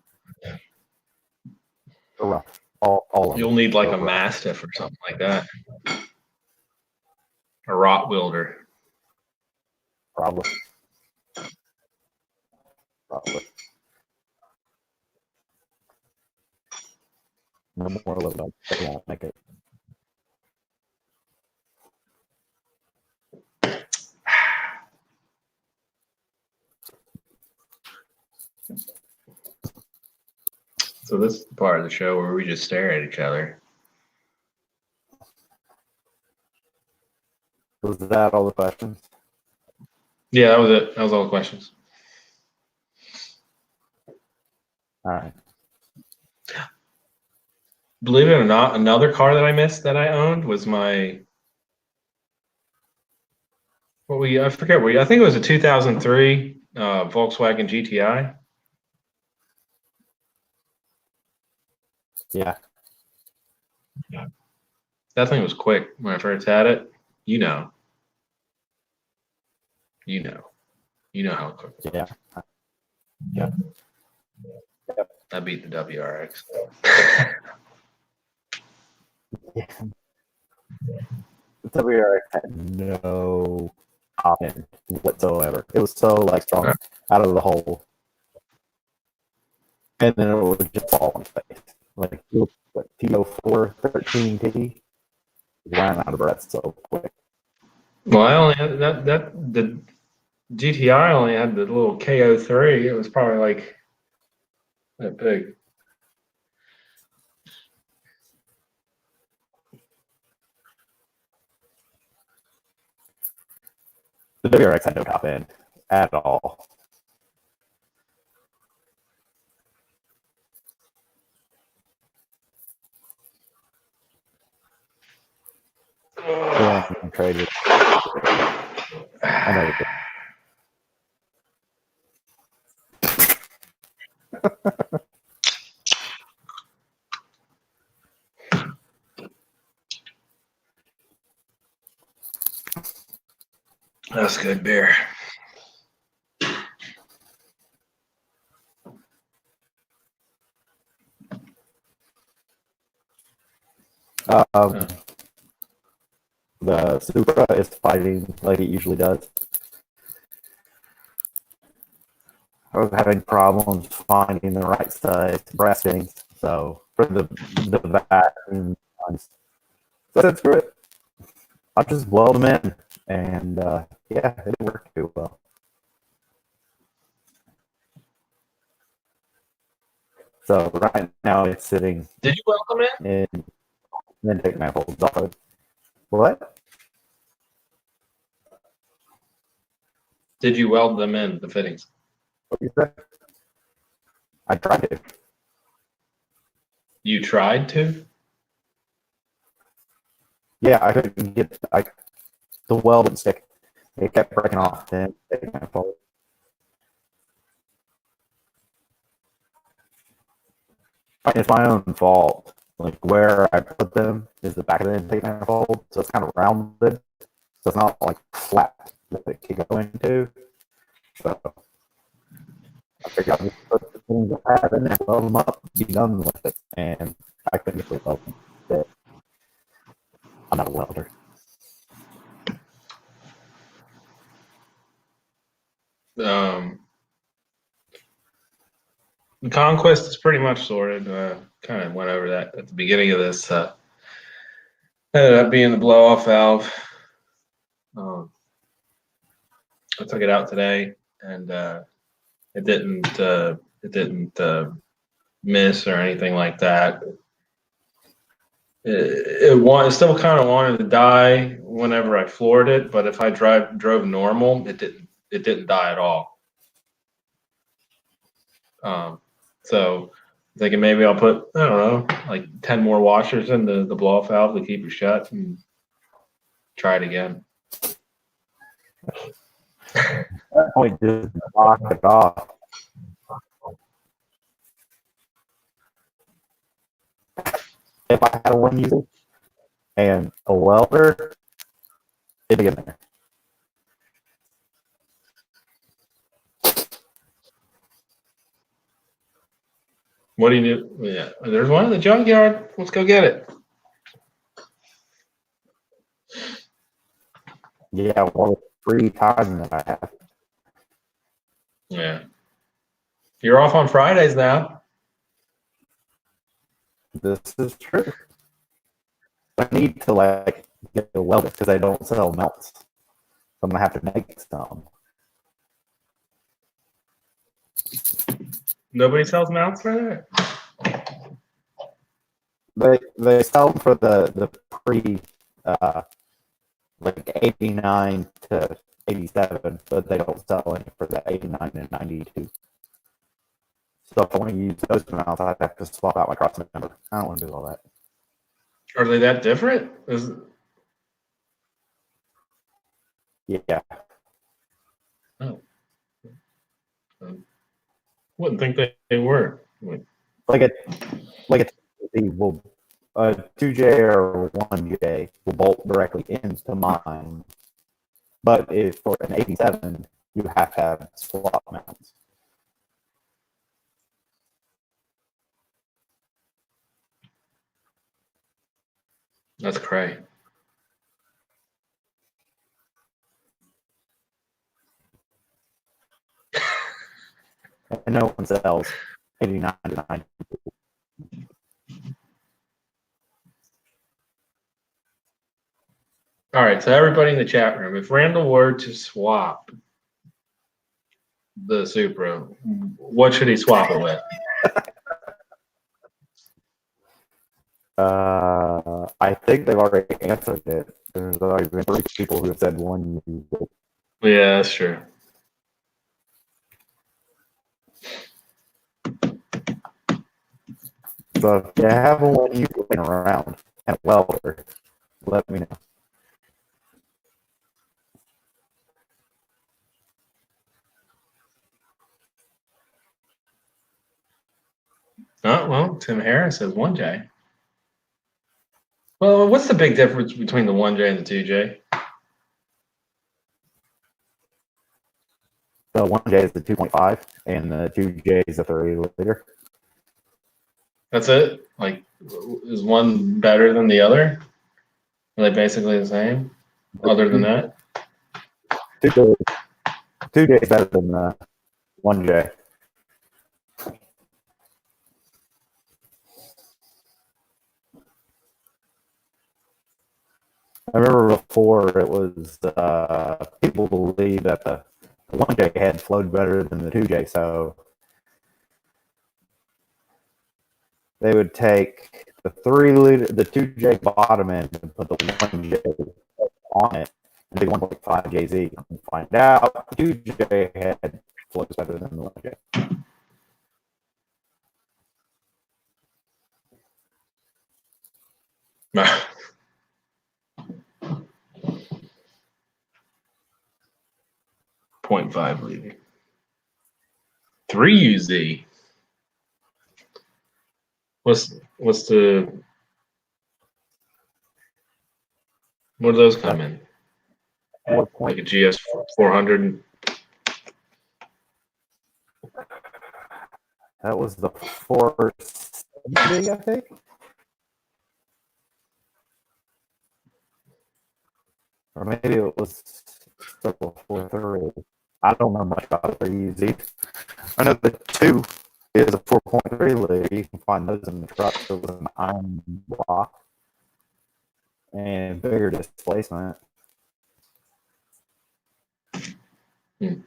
Rough. All of them. You'll need like a Mastiff or something like that. A Rottweiler. Probably. No more little dogs. They won't make it. So this is the part of the show where we just stare at each other. Was that all the questions? Yeah, that was it. That was all the questions. All right. Believe it or not, another car that I missed that I owned was my I forget I think it was a 2003 Volkswagen GTI. Yeah. That thing was quick when I first had it. You know how quick. Yeah. I beat the WRX. Yeah. The WRX had no top end whatsoever. It was so strong out of the hole. And then it would just fall on face. Like TO4 13T ran out of breath so quick. Well, I only had the GTI only had the little KO3. It was probably like that big. The WRX had no top end at all. Yeah, traded. I know. That's good beer. The Supra is fighting like it usually does. I was having problems finding the right size brass fittings So for the vat, and so I said, screw it. I'll just weld them in, and yeah, it didn't work too well. So right now it's sitting Did you weld them in? in intake manifolds. What? Did you weld them in, the fittings? What you said? I tried to. You tried to? Yeah, I couldn't get the weld and stick. It kept breaking off. The intake manifold. It's my own fault. Like where I put them is the back of the intake manifold, so it's kind of rounded. So it's not like flat that it can go into. So I figured I'd just put the things I have in there, weld them up, be done with it. And I couldn't get weld them. I'm not a welder. The Conquest is pretty much sorted. Kind of went over that at the beginning of this. Ended up being the blow off valve. I took it out today, and it didn't miss or anything like that. It still kind of wanted to die whenever I floored it, but if I drove normal, it didn't die at all. So I'm thinking maybe I'll put, I don't know, like 10 more washers in the blow off valve to keep it shut and try it again. At that point, just knock it off. If I had one user and a welder, it'd be in there. What do you do? Yeah, there's one in the junkyard. Let's go get it. Yeah, well, it's free time that I have. Yeah. You're off on Fridays now. This is true. I need to like get a welder because I don't sell melts. So I'm gonna have to make some. Nobody sells mounts for that? They sell them for the pre like 89 to 87, but they don't sell any for the 89 and 92. So if I want to use those amounts, I have to swap out my cross member. I don't want to do all that. Are they that different? Yeah. Wouldn't think they were. Like a will a 2J or 1J will bolt directly into mine. But if for an 87, you have to have swap mounts. That's cray. And no one sells 89 to 90. All right, so everybody in the chat room, if Randall were to swap the Supra, what should he swap it with? I think they've already answered it. There's already been 3 people who have said one user. Yeah, that's true. So if you have one user around and a welder, let me know. Oh, well, Tim Harris says 1J. Well, what's the big difference between the 1J and the 2J? The 1J is the 2.5 and the 2J is the 3 liter. That's it? Like, is one better than the other? Are they basically the same? Other than that? 2J is better than the 1J. I remember before it was people believe that the 1J head flowed better than the 2J, so they would take the 3 liter, the 2J bottom end, and put the 1J on it, and do 1.5 JZ. And find out 2J head flows better than the 1J. 0.5 liter. 3 UZ. What's the what do those come in? Like a GS 400? That was the 470, I think. Or maybe it was the 430. I don't know much about the UZ. I know the 2 is a 4.3 liter. You can find those in the trucks. It was an iron block and bigger displacement. Hmm.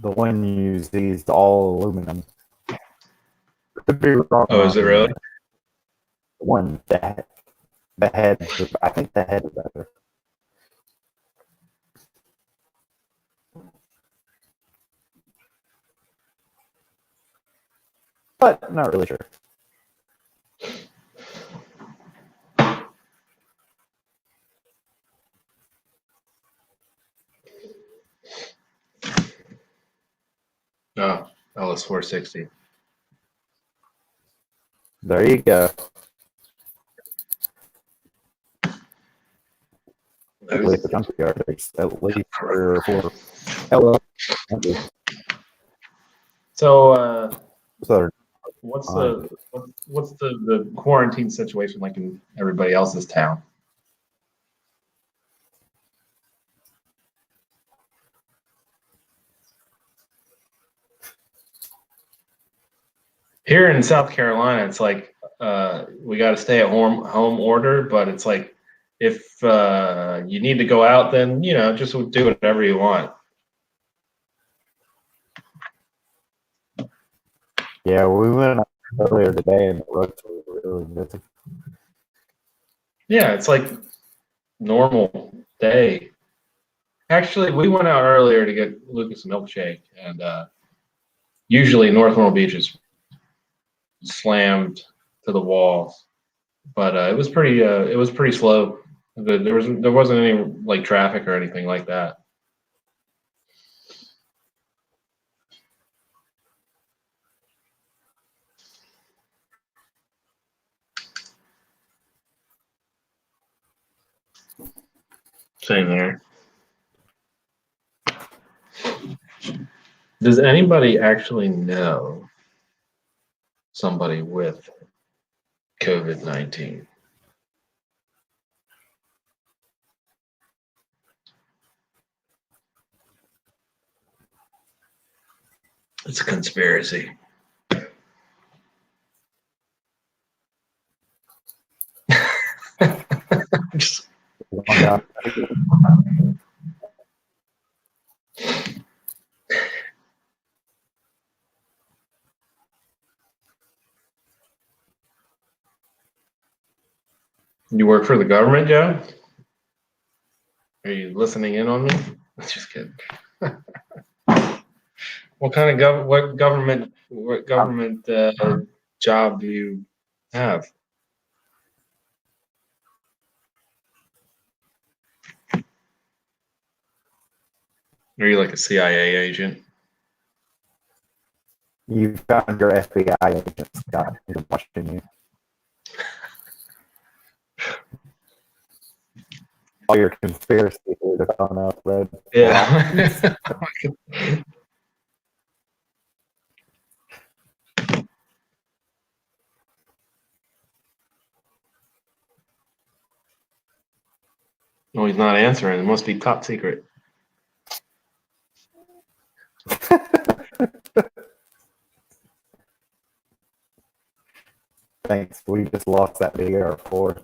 The one you use is all aluminum. Oh, is it really? The one that the head, I think the head is better. But I'm not really sure. Oh, LS 460. There you go. Typically at the junkyard, there's at least 3 or 4 LL. So, So what's the quarantine situation like in everybody else's town? Here in South Carolina, it's like we got to stay at home order, but it's like if you need to go out, then just do whatever you want. yeah, we went out earlier today and the roads were really busy. Yeah, it's like normal day. Actually, we went out earlier to get Lucas a milkshake, and usually North Myrtle Beach is slammed to the wall, but it was pretty slow. There wasn't any like traffic or anything like that. Same there. Does anybody actually know somebody with COVID-19? It's a conspiracy. Just, you work for the government, Joe? Are you listening in on me? Just kidding. What kind of government job do you have? Are you like a CIA agent? You found your FBI agent, Scott. He's watching you. All your conspiracy theories are coming out, Red. Yeah. No, he's not answering. It must be top secret. Thanks. We just lost that big air 4.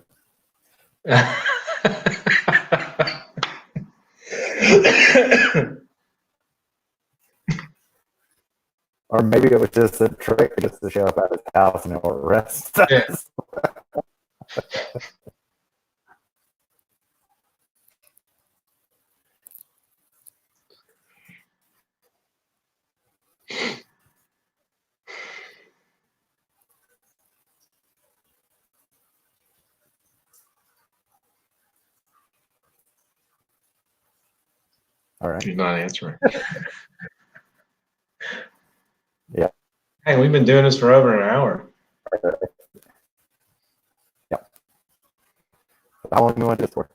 Or maybe it was just a trick just to show up at his house and arrest us. Yeah. All right. He's not answering. Yeah. Hey, we've been doing this for over an hour. Yep. How long do you want this for?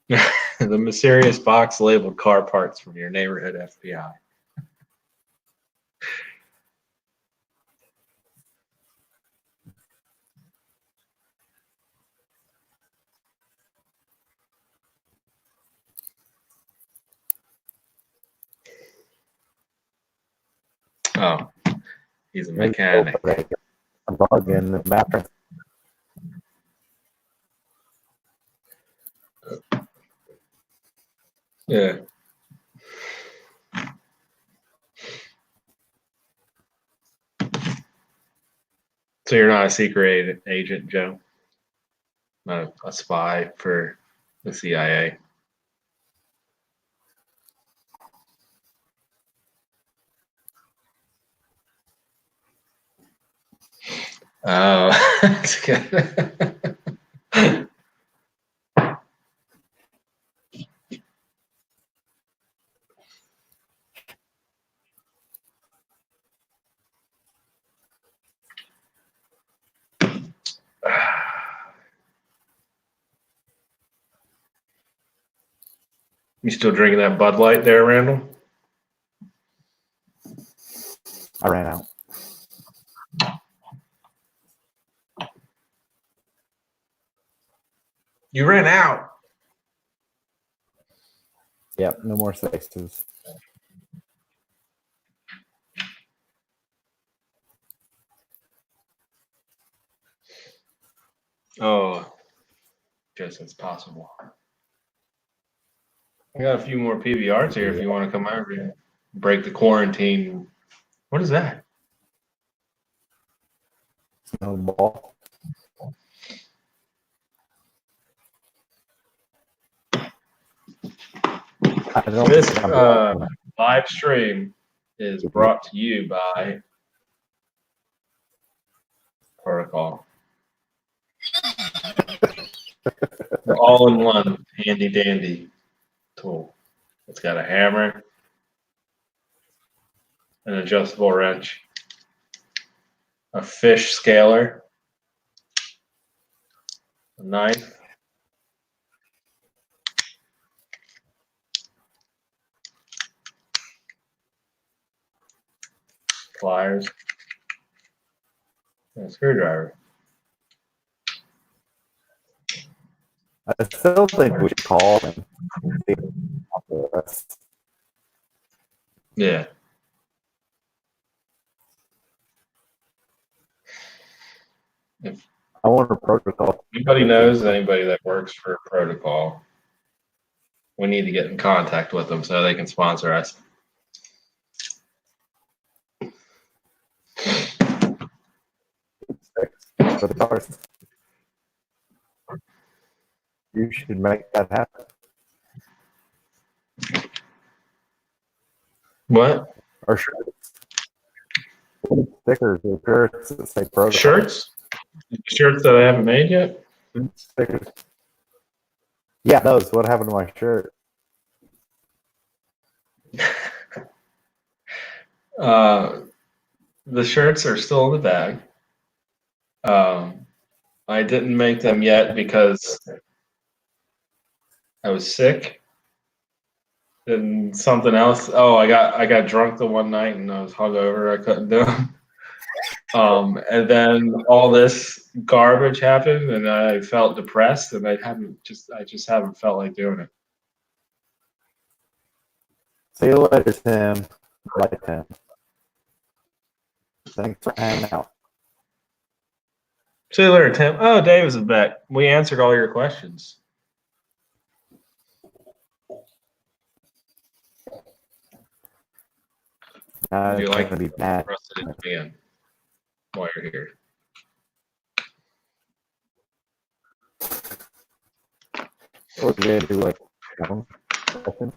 The mysterious box labeled car parts from your neighborhood FBI. Oh, he's a mechanic. A bug in the mattress. Yeah. So you're not a secret agent, Joe? Not a spy for the CIA? Oh, that's good. You still drinking that Bud Light there, Randall? I ran out. You ran out. Yep, no more sixes. Oh, guess it's possible. I got a few more PBRs here if you want to come over and break the quarantine. What is that? Snowball. I don't This think I'm live stream is brought to you by Protocol. The all-in-one handy dandy tool. It's got a hammer, an adjustable wrench, a fish scaler, a knife, pliers, and a screwdriver. I still think we should call him. And see what us. Yeah. I want a protocol. Anybody knows anybody that works for Protocol, we need to get in contact with them so they can sponsor us. For the cars. You should make that happen. What? Or shirts. Stickers or shirts that say protocol. Shirts? Shirts that I haven't made yet? Stickers. Yeah, those. What happened to my shirt? The shirts are still in the bag. I didn't make them yet because I was sick. And something else. Oh, I got drunk the one night and I was hungover. I couldn't do them. And then all this garbage happened, and I felt depressed, and I just haven't felt like doing it. See you later, Tim. Bye, Tim. Thanks for hanging out. See you later, Tim. Oh, Davis is back. We answered all your questions. Would you It's like gonna be bad. Rusted again while you're here? We're gonna do like one question.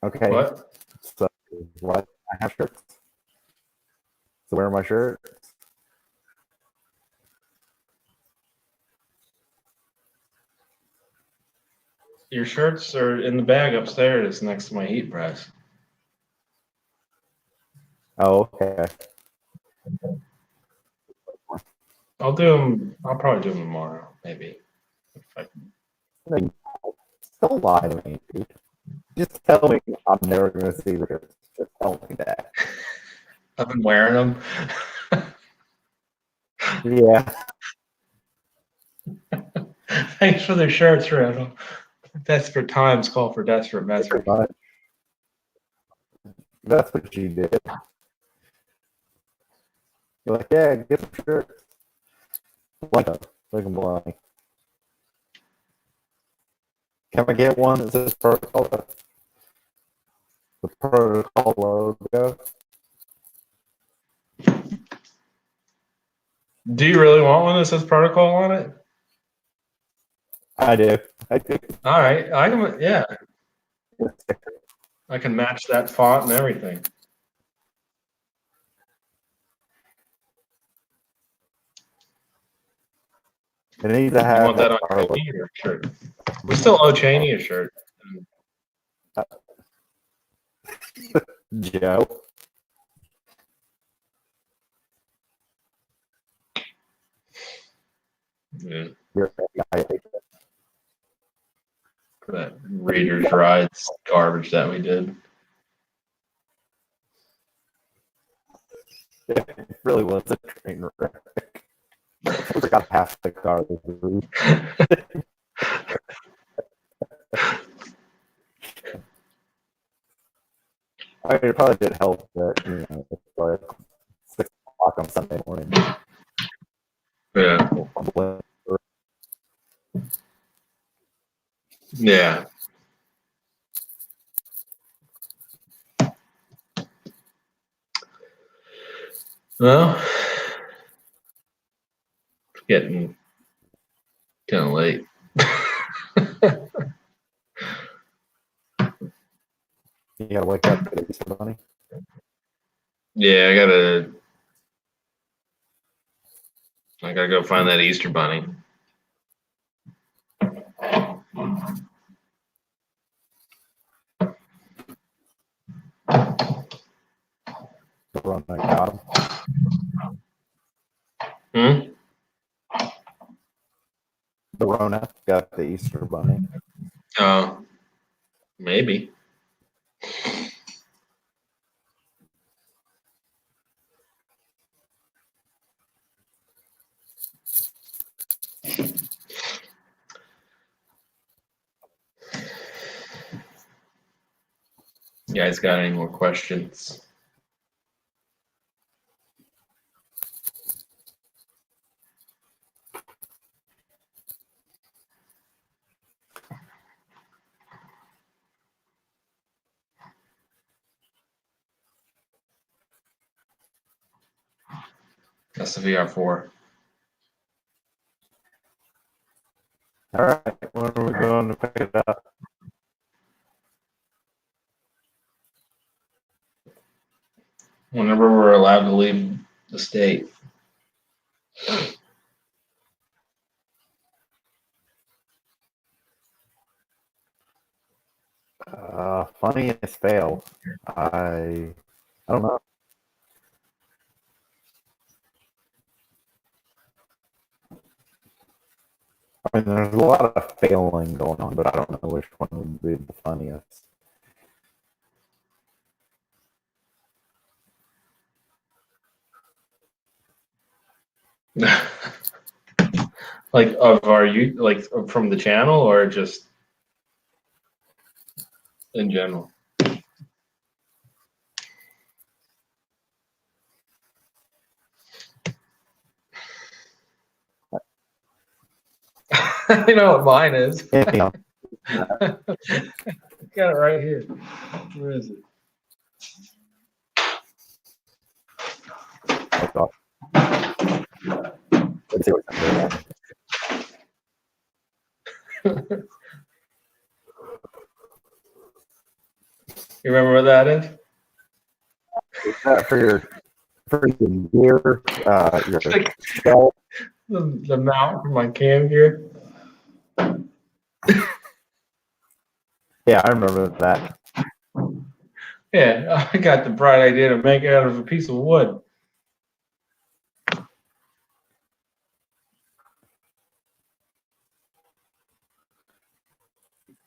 Okay. What? So what? I have shirts. So where are my shirts? Your shirts are in the bag upstairs next to my heat press. Oh, okay. I'll do them. I'll probably do them tomorrow, maybe. If I can. Like, don't lie to me, dude. Just tell me I'm never gonna see the shirts. Just tell me that. I've been wearing them. Yeah. Thanks for the shirts, Randall. Desperate times call for desperate measures. That's what you did. You're like, yeah, get some shirts. Like them blank. Can I get one that says protocol? The protocol logo. Do you really want one that says protocol on it? I do. I do. All right, I can. Yeah, I can match that font and everything. It needs to You have want that on Scarlet. Cheney or shirt? We still owe Cheney a shirt. Joe. Yeah, You're I hate it. for that Reader's Rights garbage that we did. It really was a train wreck. I got past the car. I mean, it probably did help that, you know, it's like 6 o'clock on Sunday morning. Yeah, yeah. Well, it's getting kind of late. You gotta wake up to get Easter Bunny. Yeah, I gotta go find that Easter bunny. The run I got him. Hmm? The Rona got the Easter Bunny. Maybe. You guys got any more questions? That's the VR4. All right, when are we going to pick it up? Whenever we're allowed to leave the state. Funniest fail. I don't know. I mean, there's a lot of failing going on, but I don't know which one would be the funniest. Like of our you like from the channel or just in general? You know what mine is. Anyhow, Got it right here. Where is it? I thought, let's see what's under that. You remember what that is? For your gear, your Like shell. the mount for my cam gear. Yeah, I remember that. Yeah, I got the bright idea to make it out of a piece of wood.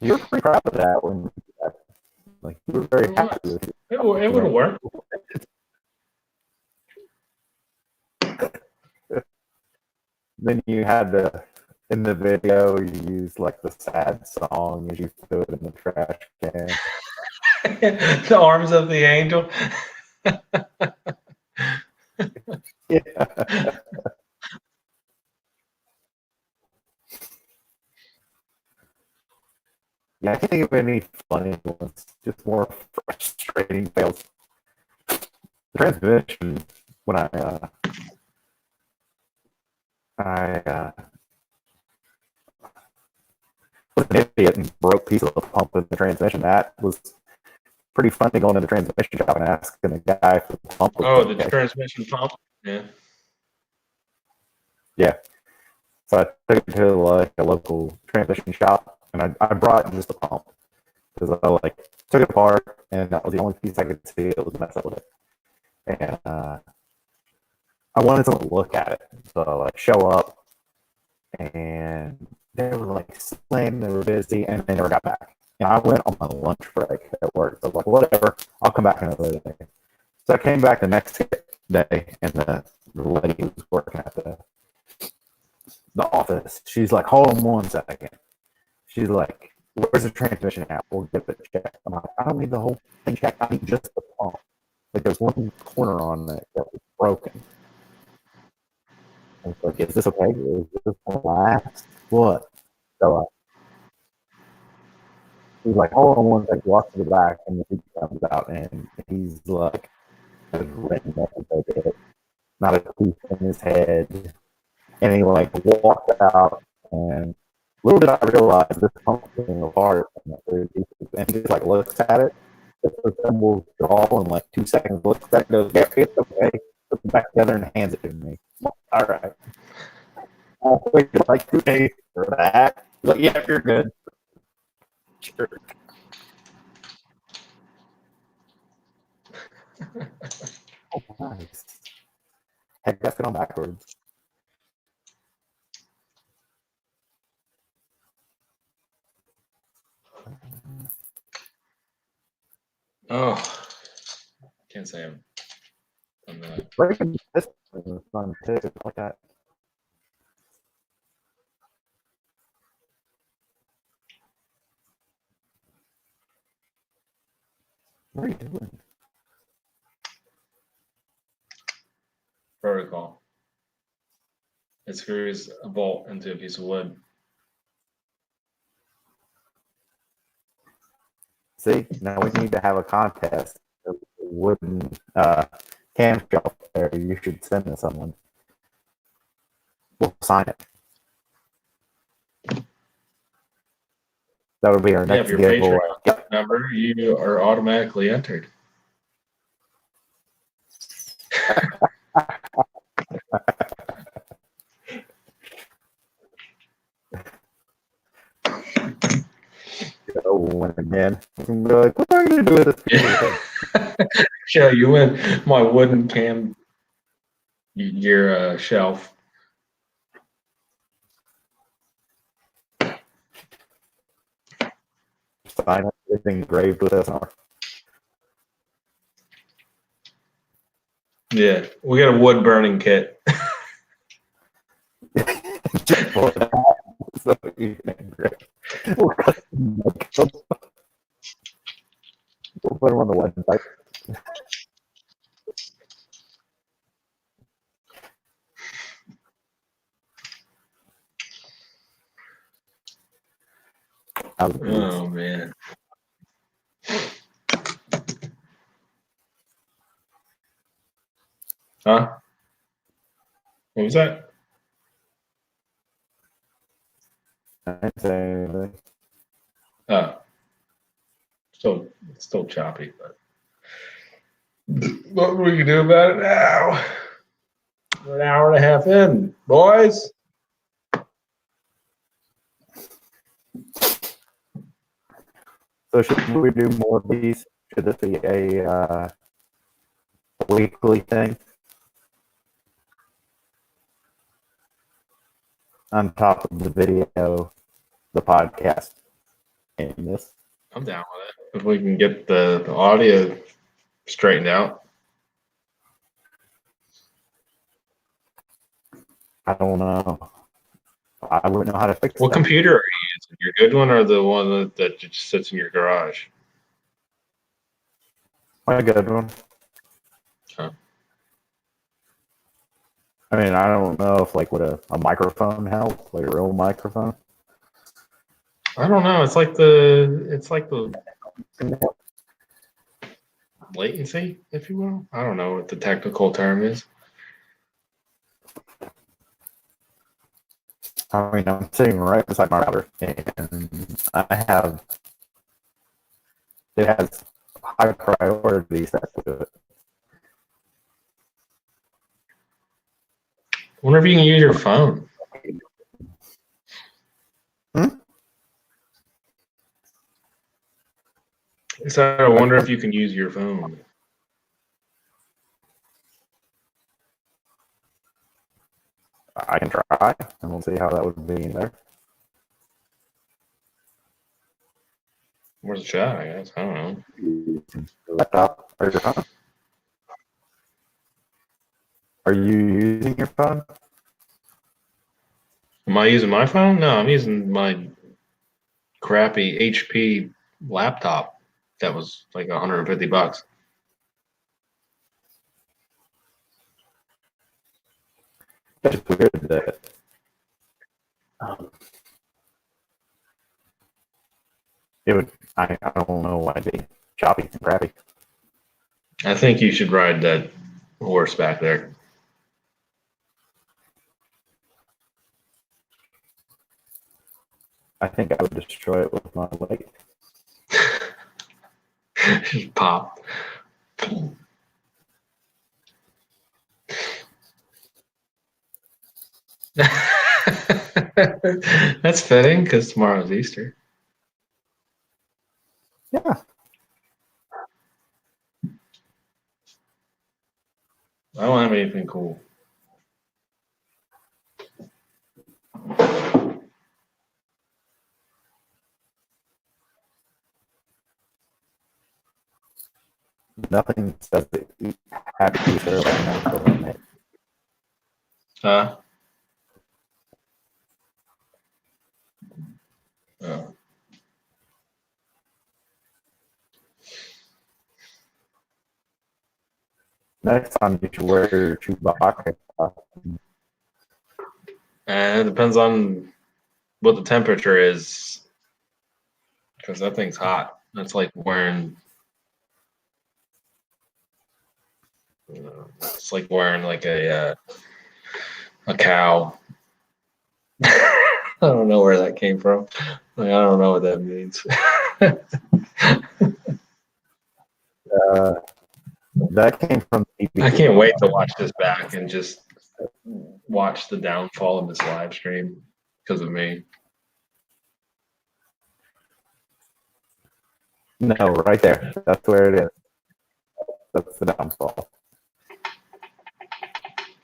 You were pretty proud of that when like you were very happy with it. It would have worked. Then you had in the video you used like the sad song as you threw it in the trash can. The arms of the angel. Yeah. Yeah, I can't think of any funny ones. Just more frustrating fails. The transmission when I was an idiot and broke piece of the pump in the transmission. That was pretty funny going to the transmission shop and asking the guy for the pump. Oh, the transmission pump. Yeah. Yeah. So I took it to like a local transmission shop and I brought just a pump because I like took it apart and that was the only piece I could see that was messed up with it. And I wanted to look at it, so I like show up and they were like slammed, they were busy, and they never got back. And I went on my lunch break at work. So I was like, whatever, I'll come back another day. So I came back the next day, and the lady who was working at the office, she's like, hold on 1 second. She's like, where's the transmission at? We'll get it checked. I'm like, I don't need the whole thing checked. I need just the pump. Like, there's one corner on it that was broken. I was like, is this okay? Is this going to last? What? So he's like, hold on 1 second, walks to the back, and he comes out, and he's like, written up, not a tooth in his head. And he like walked out, and little did I realize this pump came apart, and he just like looks at it, just assembles it all in like 2 seconds, looks at it, goes, yeah, it's okay, puts it back together and hands it to me. All right. I'll wait like 2 days for that. He's like, yeah, you're good. Sure. Oh, nice. Heck, that's it on backwards. Oh, can't say I'm not. Breaking this is fun too. Like that. What are you doing? Protocol. It screws a bolt into a piece of wood. See, now we need to have a contest. A wooden cam shelf there. You should send to someone. We'll sign it. That would be our Yeah, if next your giveaway. Patreon number, you are automatically entered. Go win again. And be like, what are you going to do with this? Show you win my wooden cam gear shelf. Sign it. It's engraved with SR. Yeah, we got a wood burning kit. Just for that. So you can engrave. We'll put them on the website. Oh man. Huh? What was that? I didn't say anything. Oh, still choppy, but what we can do about it now? We're an hour and a half in, boys. So should we do more of these? Should this be a weekly thing? On top of the video, the podcast, and this. I'm down with it. If we can get the audio straightened out. I don't know. I wouldn't know how to fix What that. computer are you using? Your good one or the one that just sits in your garage? A good one. Huh. I mean, I don't know if like would a microphone help, like a real microphone. I don't know. It's like the latency, if you will. I don't know what the technical term is. I mean, I'm sitting right beside my router, and it has high priority set to it. I wonder if you can use your phone. So I wonder if you can use your phone. I can try, and we'll see how that would be in there. Where's the shot? I guess I don't know. Using your laptop or your phone? Are you using your phone? Am I using my phone? No, I'm using my crappy HP laptop. That was like $150. That's weird that it would. I don't know why it'd be choppy and crappy. I think you should ride that horse back there. I think I would destroy it with my leg. Just pop. That's fitting because tomorrow's Easter. Yeah. I don't have anything cool. Nothing says that happy Easter like an element. Huh? Oh. Next time you should wear your Chewbacca. And it depends on what the temperature is, because that thing's hot. It's like wearing. It's like wearing like a cow. I don't know where that came from. Like, I don't know what that means. That came from I can't wait to watch this back and just watch the downfall of this live stream because of me. No, right there. That's where it is. That's the downfall.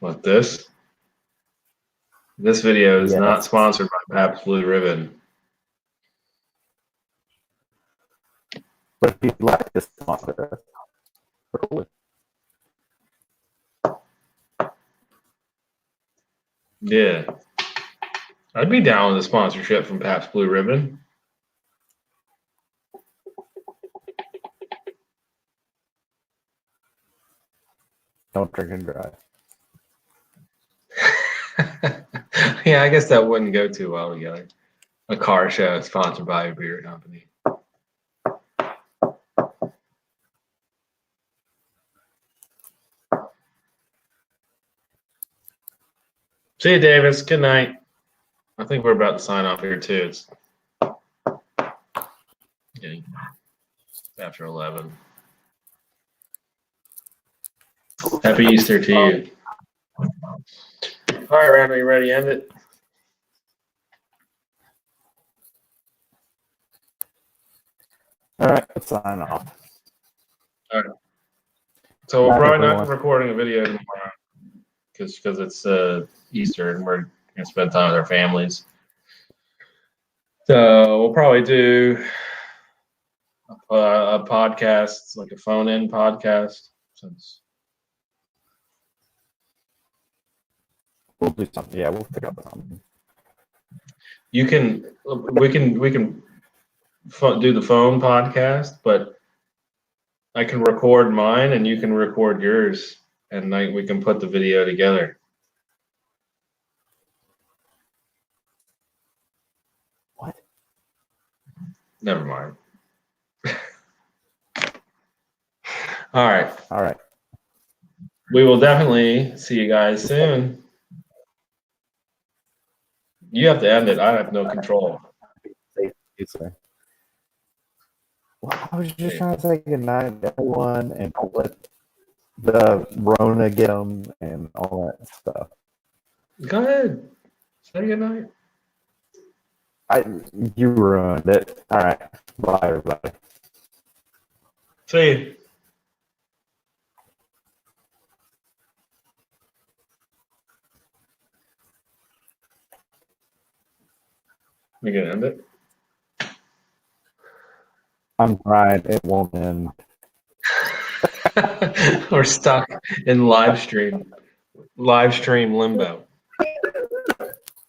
What this? This video is Yes. not sponsored by Pabst Blue Ribbon. But if you'd like to sponsor us, Yeah. I'd be down with a sponsorship from Pabst Blue Ribbon. don't drink and drive. Yeah, I guess that wouldn't go too well together. a car show sponsored by a beer company. See you, Davis. Good night. I think we're about to sign off here too. It's getting after 11. Happy Easter to you. All right, Randall, you ready to end it? All right, let's sign off. So we're Bye, probably not everyone. recording a video tomorrow because it's Easter and we're gonna spend time with our families. So we'll probably do a podcast, like a phone-in podcast, since We'll do something. Yeah, we'll figure out something. we can do the phone podcast, but I can record mine and you can record yours, and we can put the video together. What? Never mind. All right. All right. We will definitely see you guys soon. You have to end it. I have no control. You say. Well, I was just trying to say goodnight to everyone and let the Rona get them and all that stuff. Go ahead. Say goodnight. You ruined it. All right. Bye, everybody. See you. We gonna end it? I'm trying. It won't end. We're stuck in live stream limbo.